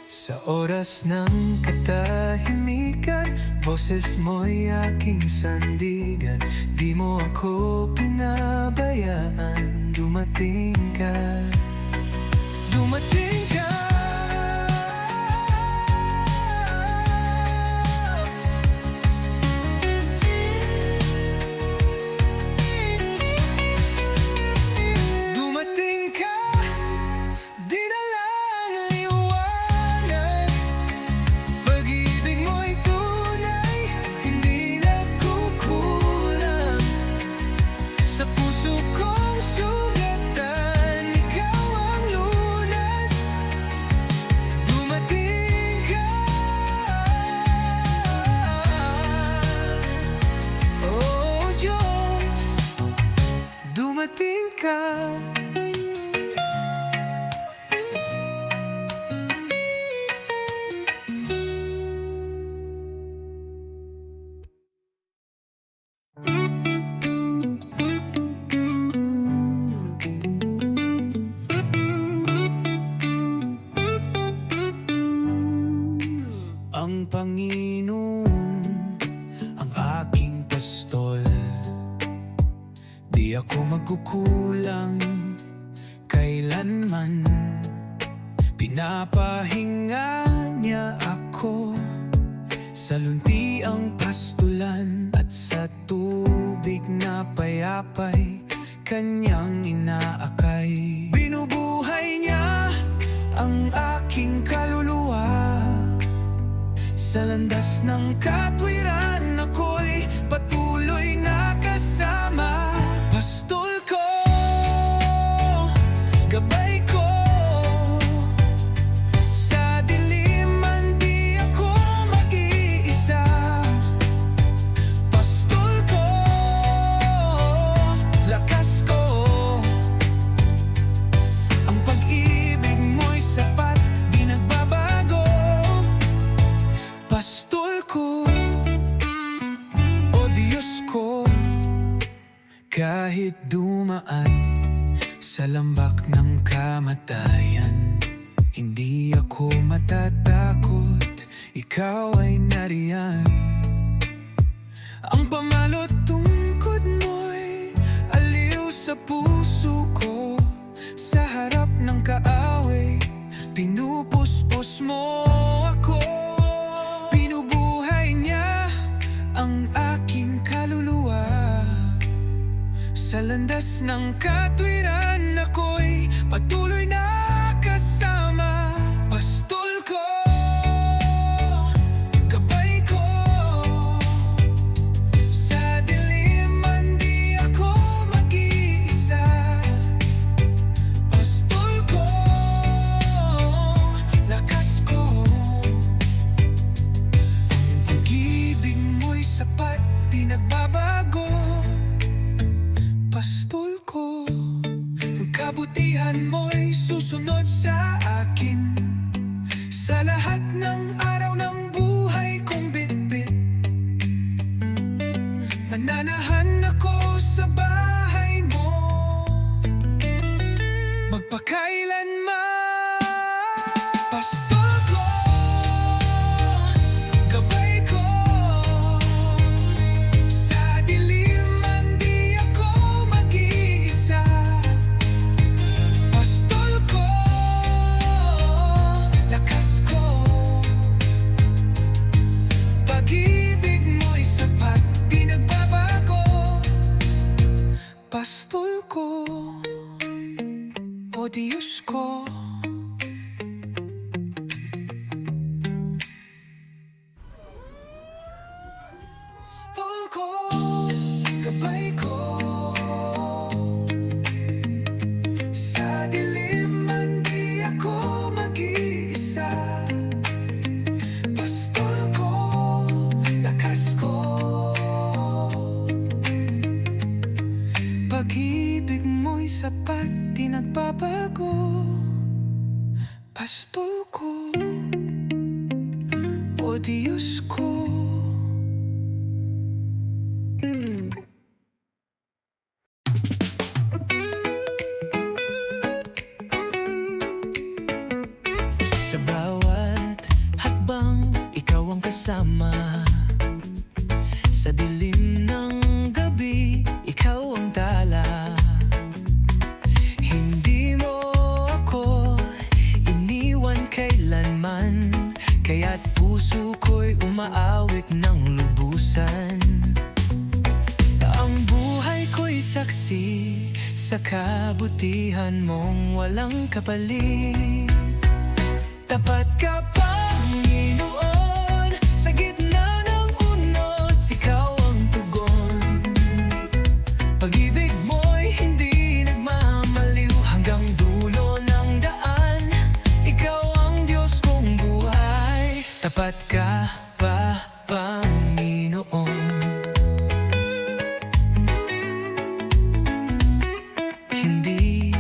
Sa oras ng katahimikan, boses mo'y aking sandigan. Di mo ako pinabayaan. Dumating ka, dumating ka. Dumating ka, dinalang liwanag. Pag-ibig mo'y tunay, hindi nagkukulang. Sa puso kong sugatan, ikaw ang lunas. Dumating ka, oh Diyos, dumating ka. Ang Panginoon, ang aking pastol. Di ako magkukulang kailanman. Pinapahinga niya ako sa luntiang pastulan. At sa tubig na payapay, kanyang inaakay. Binubuhay niya ang aking kaluluwa. Sa landas ng katwiran, ako'y patuloy na kasama. Pastol ko, gabay ko. Sa diliman di ako mag-iisa. Pastol ko, lakas ko. Ang pag-ibig mo'y sapat, di nagbabago. Pastol ko, o Diyos ko. Kahit dumaan sa lambak ng kamatayan, hindi ako matatakot, ikaw ay nariyan. Ang pamalot tungkod mo'y aliw sa puso ko. Sa harap ng kaaway, pinupuspos mo ako. Binubuhay niya ang aking kaluluwa. Sa landas ng katwiran, ako'y patuloy na kasama. Pastol ko, gabay ko. Sa diliman Kailanman mo'y susunod sa akin sa lahat ng araw ng buhay kong bitbit. Mananahan ako sa bahay mo, magpakailanman. Pastol ko, gabay ko, sa dilim man di ako mag-iisa. Pastol ko, lakas ko, pag-ibig mo'y sapat, di nagbabago. Pastol ko, o Diyos ko. Pastol ko, gabay ko, sa dilim man di ako mag-iisa. Pastol ko, lakas ko, pag-ibig mo'y sapat, di nagbabago. Pastol ko, o Diyos ko. Sa bawat hakbang, ikaw ang kasama. Sa dilim ng gabi, ikaw ang tala. Hindi mo ako iniwan kailanman, kaya't puso ko'y umaawit ng lubusan. Ang buhay ko'y saksi sa kabutihan mong walang kapalit. Tapat ka, Panginoon, sa gitna ng unos, ikaw ang tugon. Pag-ibig mo'y hindi nagmamaliw hanggang dulo ng daan. Ikaw ang Diyos kong buhay. Tapat ka ba, Panginoon? Hindi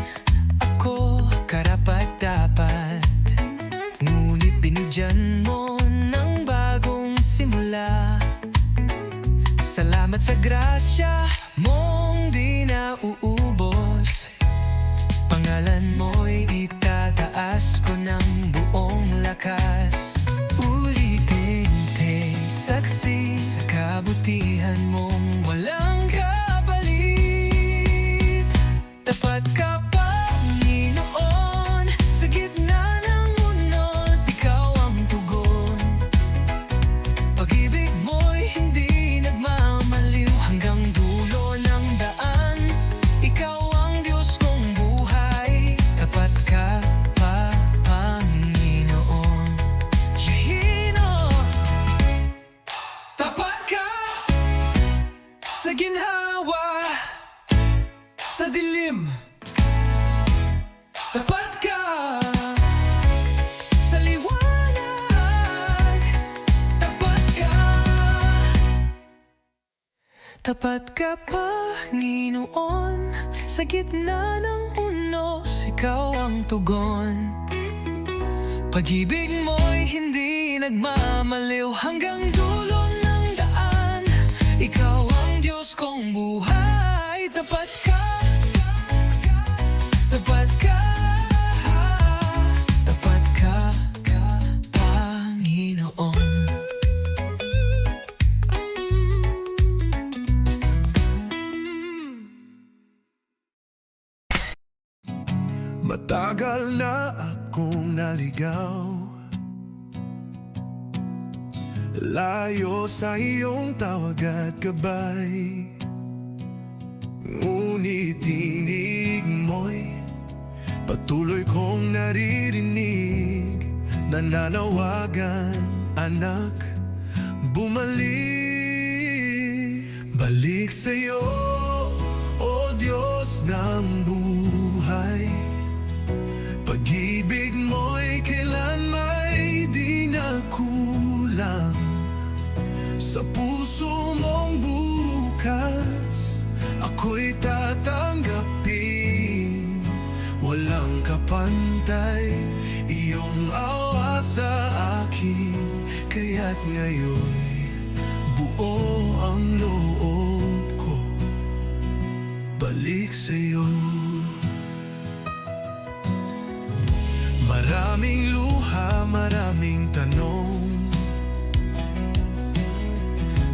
ako karapat-dapat, ngunit binigyan mo ng bagong simula. Salamat sa grasya mong di nauubos. Pangalan mo'y itataas ko ng buong lakas. Ulitin, saksi sa kabutihan mong walang kapalit. Tapat ka, Panginoon, sa gitna ng unos, ikaw ang tugon. Pag-ibig mo'y hindi nagmamaliw hanggang dulo ng daan. Ikaw ang Diyos kong buhay. Tapat ka pa, Panginoon. Yehino. Tapat ka sa ginhawa, sa dilim. Tapat ka sa liwanag. Tapat ka. Tapat ka, Panginoon, sa gitna ng unos, ikaw ang tugon. Pag-ibig mo'y hindi nagmamaliw hanggang dulo ng daan. Ikaw ang Diyos kong buhay. Tapat ka, tapat ka, tapat ka, Panginoon. Matagal na akong naligaw, layo sa iyong tawag at gabay. Ngunit tinig mo'y patuloy kong naririnig, nananawagan, anak, bumalik. Balik sa'yo, o Diyos ng buhay. Pag-ibig mo'y kailan may di nakulang. Sa puso mong bukas, ako'y tatanggapin. Walang kapantay iyong awa sa akin, kaya't ngayon buo ang loob ko balik sa'yo. Maraming luha, maraming tanong,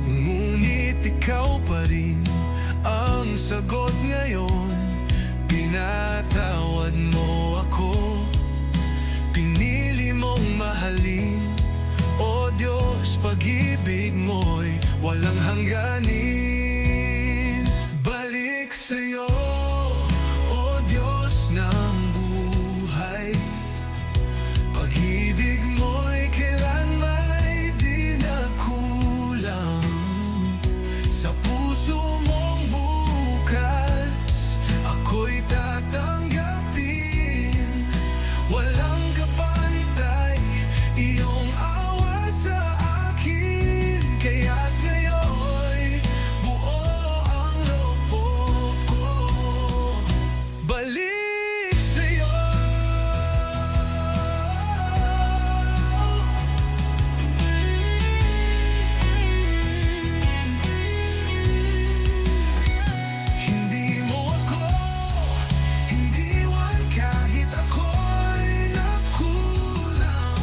ngunit ikaw pa rin ang sagot ngayon. Pinatawad mo ako, pinili mong mahalin. O Diyos, pag-ibig mo'y walang hangganin. Balik sa'yo, O Diyos ng buhay, pag-ibig mo'y kailan may di nagkulang. Sa puso mong bukas, ako'y tatanggapin. Walang kapantay iyong awa sa akin, kaya't ngayon'y buo ang loob ko balik sa'yo. Hindi mo ako iniwan kahit ako'y nakulang.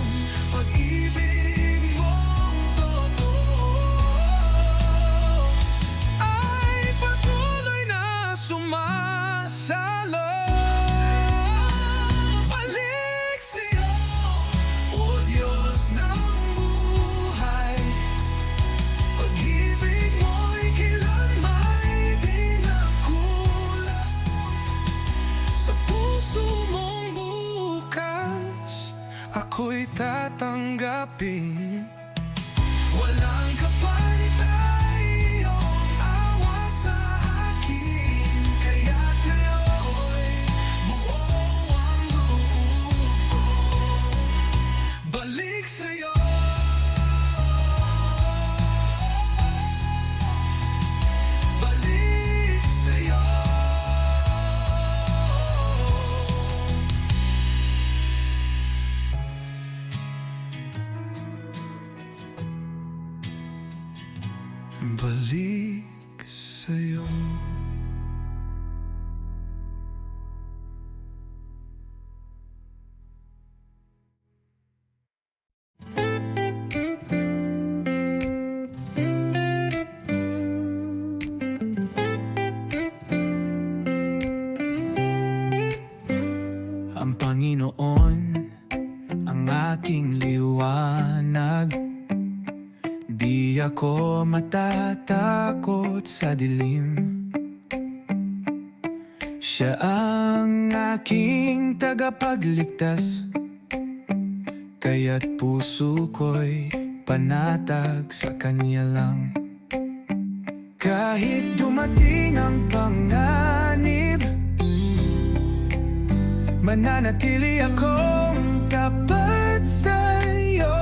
Pag-ibig mong totoo ay patuloy na sumasalo. Balik sa'yo, O Diyos ng buhay, pag-ibig mo'y kailan may di nagkulang. Sa puso mong bukas, ako'y tatanggapin. Walang kapantay iyong awa sa akin, kaya't ngayon'y buo ang loob ko balik sa'yo. Balik sa'yo. Balik sa'yo. Ang Panginoon ang aking liwanag, di ako matatakot sa dilim. Siya ang aking tagapagligtas, kaya't puso ko'y panatag sa Kanya lang. Kahit dumating ang panganib, mananatili akong tapat sa'yo.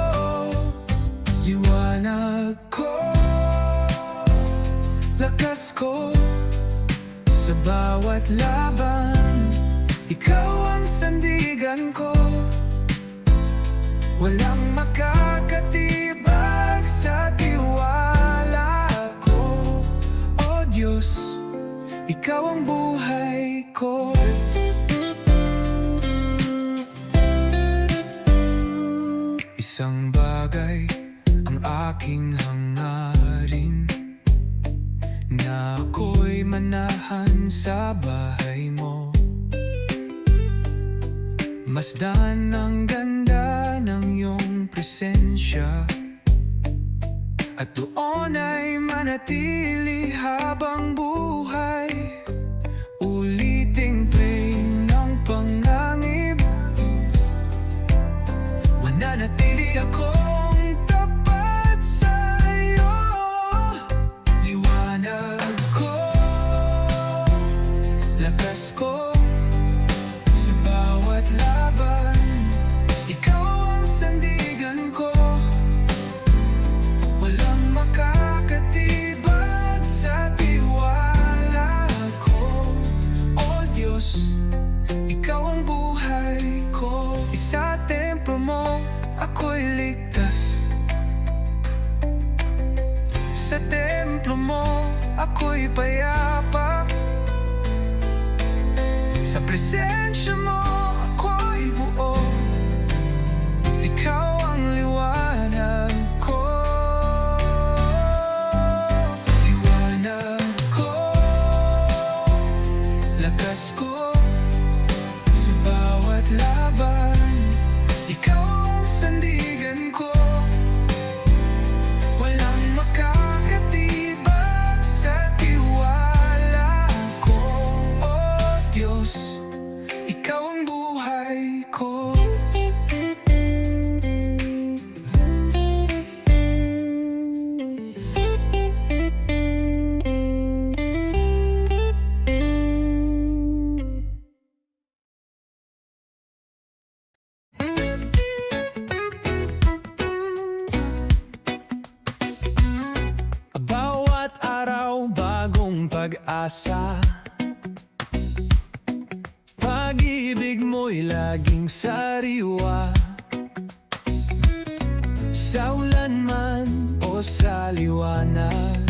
Liwanag ko, lakas ko, sa bawat laban, ikaw ang sandigan ko. Walang makakatibag sa tiwala ko. O Diyos, ikaw ang buhay ko. Isang bagay ang aking hangarin, na ako'y manahan sa bahay mo. Masdan ang ganda ng iyong presensya, at doon ay manatili habang buhay. Uliting pray ng pangangib, mananatili akong tapat sa'yo. Liwanag ko, lakas ko, sa bawat laban, ikaw ang sandigan ko. Walang makakatibag sa tiwala ko. O Diyos, ikaw ang buhay sa templo mo, ako'y payapa. Sa presensya mo, ako'y buo. Ikaw ang liwanag ko. Liwanag ko, lakas ko sa bawat laban. Ikaw ang sandigan ko. Walang makakatibag sa tiwala ko. Oh Diyos, ikaw ang buhay ko. Bawat araw bagong pag-asa, pag-ibig mo'y laging sariwa. Sa ulan man o sa liwanag,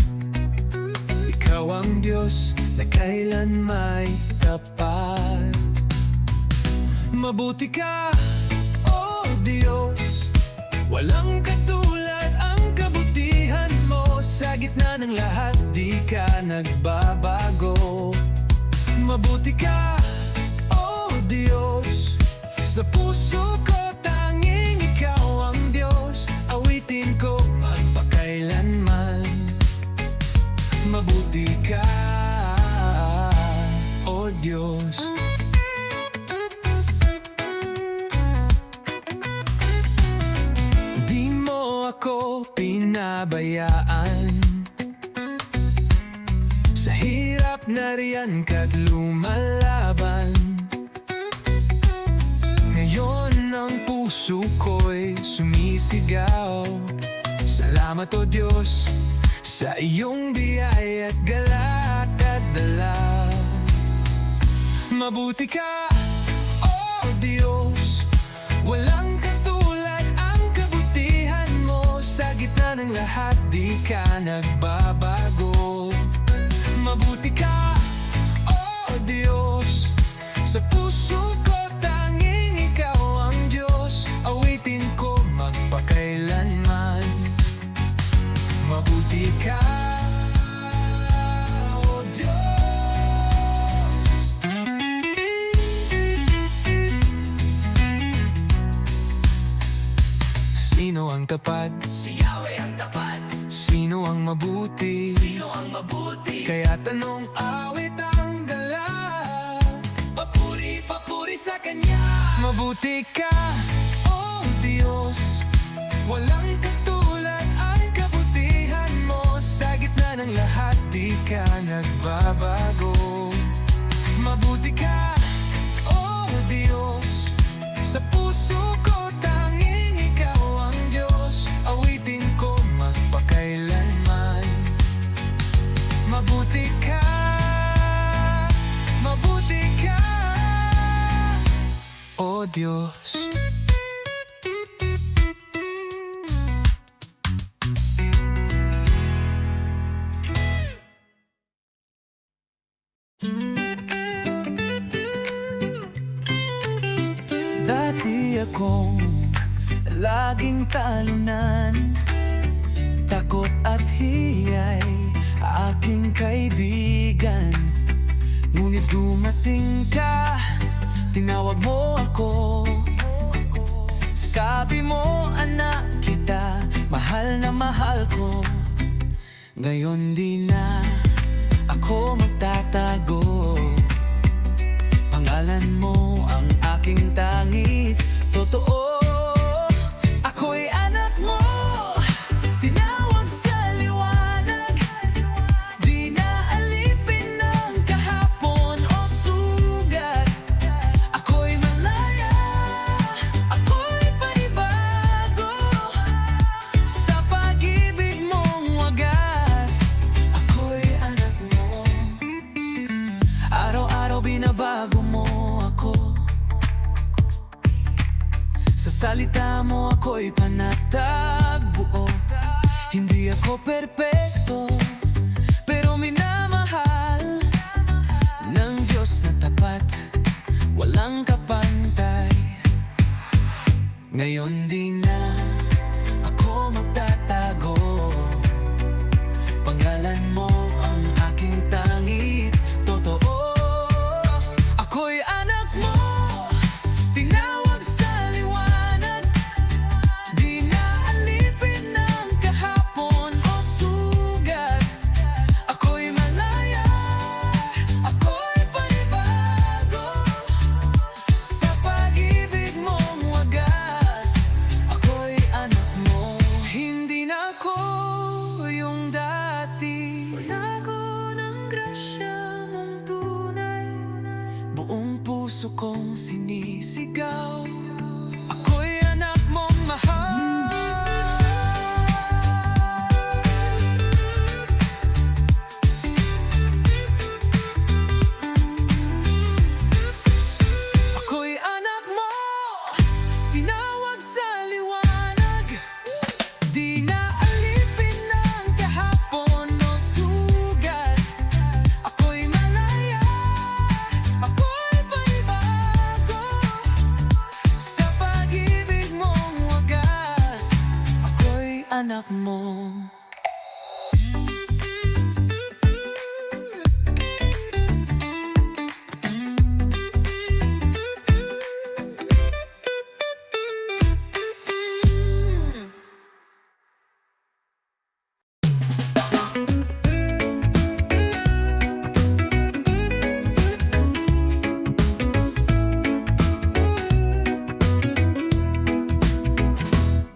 ikaw ang Diyos na kailan may tapat. Mabuti ka, oh Diyos, walang katulad ang kabutihan mo. Sa gitna ng lahat, di ka nagbabago. Mabuti ka, oh Diyos, sa puso ko tanging ikaw ang Diyos. Awitin ko magpakailanman. Mabuti ka, oh Diyos. Di mo ako pinabayaan. Sa hirap nariyan ka't lumalaban. Ngayon ang puso ko'y sumisigaw. Salamat o Diyos sa iyong biyaya at galak at dala. Mabuti ka, oh Diyos, walang katulad ang kabutihan mo. Sa gitna ng lahat, di ka nagbabago. Mabuti ka, oh Diyos, sa puso ko tanging ikaw ang Diyos. Awitin ko magpakailanman. Mabuti ka, oh Diyos. Sino ang tapat? Si Yahweh ang tapat. Sino ang mabuti? Sino ang mabuti? Kaya tanong awit ang dala. Papuri, papuri sa Kanya. Mabuti ka, oh Diyos, walang katulad ang kabutihan mo. Sa gitna ng lahat, di ka nagbabago. Mabuti ka, oh Diyos, sa puso ko tanging ikaw ang Diyos. Awitin ko magpakailanman. Mabuti ka, oh Diyos. Dati akong laging talunan, takot at hiyay aking kaibigan. Ngunit dumating ka, tinawag mo ako. Sabi mo, anak kita, mahal na mahal ko. Ngayon di na ako magtatago. Pangalan mo ang aking tangit, totoo. Ako'y anak mo, tinawag sa liwanag. Di na alipin ng kahapon o sugat. Ako'y malaya, ako'y panibago. Sa pag-ibig mong wagas, ako'y anak mo. Araw-araw binabago mo ako. Sa salita mo ako'y panatag buo. Hindi ako perpekto, puso kong sinisigaw. Ako'y anak mong mahal. Ako'y anak mo, tinawag sa liwanag. Di na alipin ng kahapon o sugat. Ako'y malaya, ako'y panibago. Sa pag-ibig mong wagas, ako'y anak mo.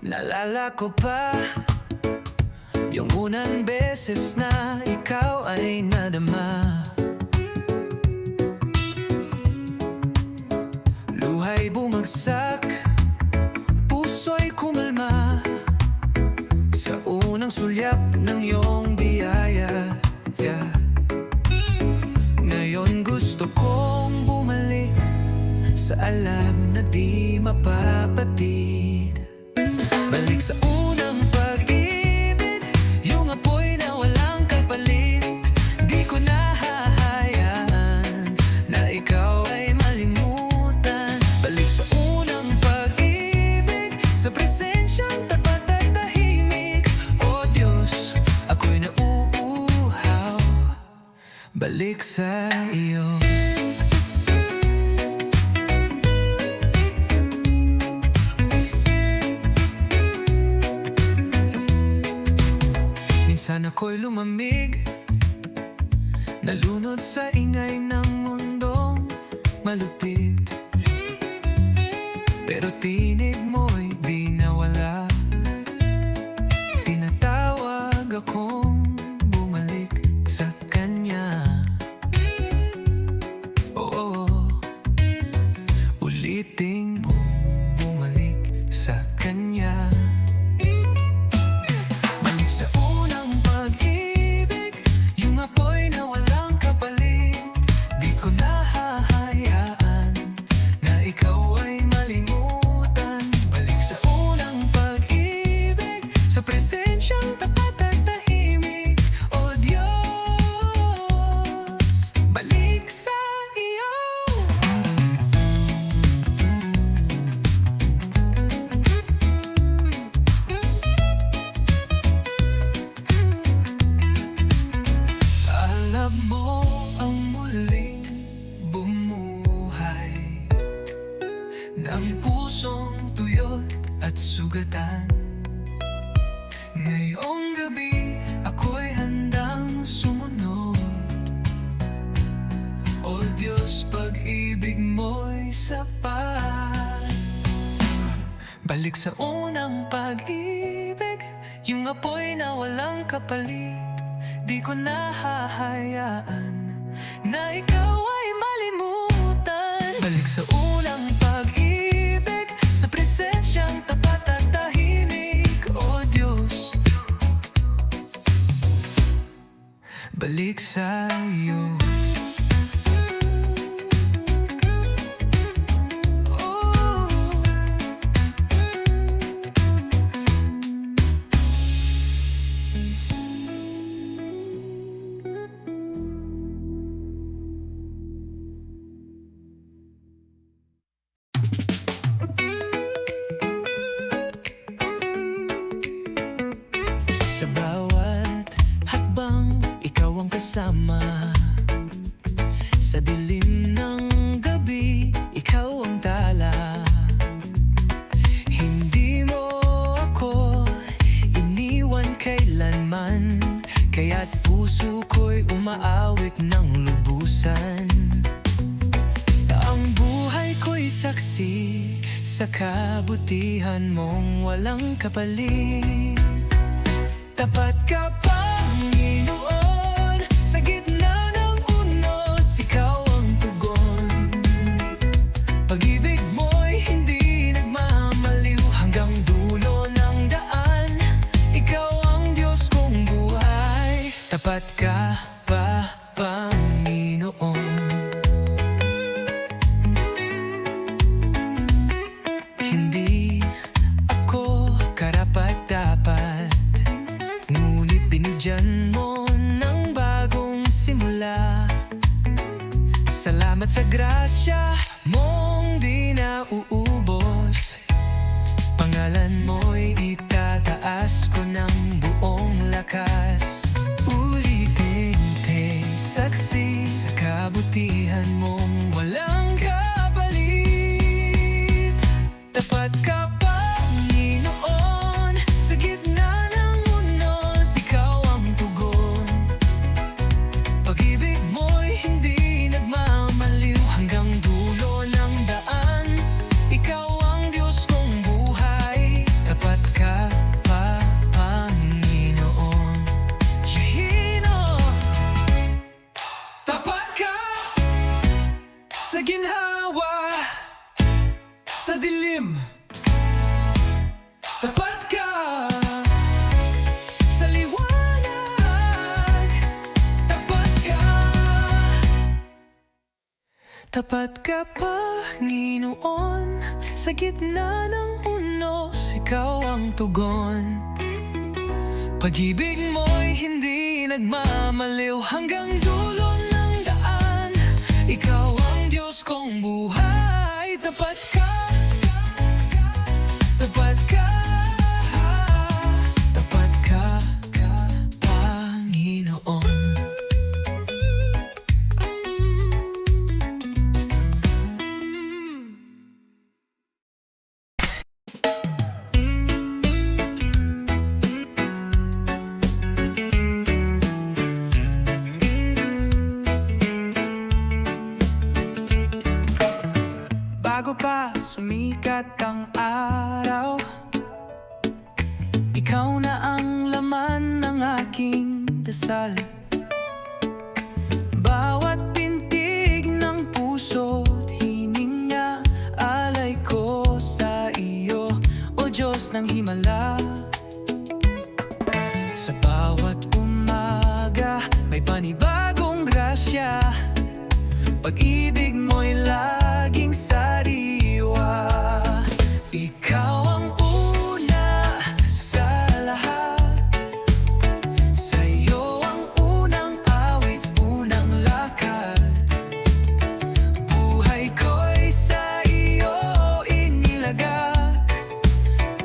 Naalala ko pa yung unang beses na ikaw ay nadama. Luha'y bumagsak, puso'y kumalma sa unang sulyap ng iyong biyaya. Ngayon gusto kong bumalik sa alam na di mapapatid. Balik sa unang pag-ibig, yung apoy na walang kapalit. Di ko nahahayaan na ikaw ay malimutan. Balik sa unang pag-ibig, sa presensyang tapat at tahimik. O Diyos, ako'y nauuhaw. Balik sa iyo. Minsan ako'y lumamig, nalunod sa ingay ng mundong malupit. Pero tinig mo'y di nawala. Tinatawag akong bumalik sa kanya. Oo, uliting bumalik sa kanya. Balik sa unang pag-ibig, yung apoy na walang kapalit. Di ko nahahayaan na ikaw ay malimutan. Balik sa unang pag-ibig, sa presensyang tapat at tahimik. O Diyos, balik sa iyo. Alam mo ang muling bumuhay ng pusong tuyot at sugatan. Ngayong gabi ako'y handang sumunod. O Diyos, pag-ibig mo'y sapat. Balik sa unang pag-ibig, yung apoy na walang kapalit. Di ko nahahayaan na ikaw ay malimutan. Balik sa unang pag-ibig, sa presensyang tapat at tahimik. O Diyos, balik sa iyo. Sa bawat hakbang, ikaw ang kasama. Sa dilim ng gabi, ikaw ang tala. Hindi mo ako iniwan kailanman, kaya't puso ko'y umaawit ng lubusan. Ang buhay ko'y saksi sa kabutihan mong walang kapalit. Tapat ka, Panginoon, sa gitna ng unos, ikaw ang tugon. Tapat ka ba, Panginoon? Hindi ako karapat-dapat, ngunit binigyan mo ng bagong simula. Salamat sa grasya mong di nauubos. Pangalan mo'y itataas ko ng buong lakas. Ulitin, saksi sa kabutihan mong walang kapalit. Tapat ka, Panginoon, sa gitna ng unos, ikaw ang tugon. Pag-ibig mo'y hindi nagmamaliw hanggang dulo ng daan. Ikaw ang Diyos kong buhay. Tapat ka, Panginoon. Yehino. Tapat ka sa ginhawa, sa dilim. Tapat ka sa liwanag. Tapat ka. Tapat ka, Panginoon, sa gitna ng unos, ikaw ang tugon. Pag-ibig mo'y hindi nagmamaliw hanggang dulo ng daan. Ikaw ang Diyos kong buhay. Tapat ka, tapat ka, tapat ka, Panginoon. Bago pa sumikat ang araw, ikaw na ang laman ng aking dasal. Bawat pintig ng puso't hininga, alay ko sa iyo, O Diyos ng Himala. Sa bawat umaga, may panibagong grasya. Pag-ibig mo'y laging sariwa. Ikaw ang una sa lahat. Sa'yo ang unang awit, unang lakad. Buhay ko'y sa iyo inilagak.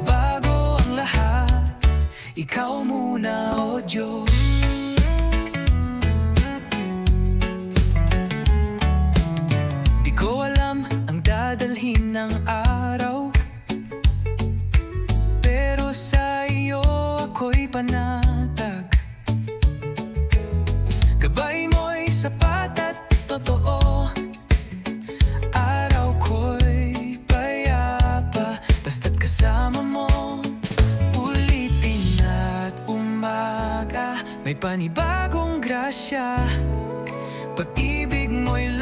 Bago ang lahat, ikaw muna, O Diyos. Dadalhin ng araw, pero sa iyo ako'y panatag. Gabay mo'y sapat at totoo. Araw ko'y payapa, basta't kasama mo. Ulitin at umaga, may panibagong grasya. Pag-ibig mo'y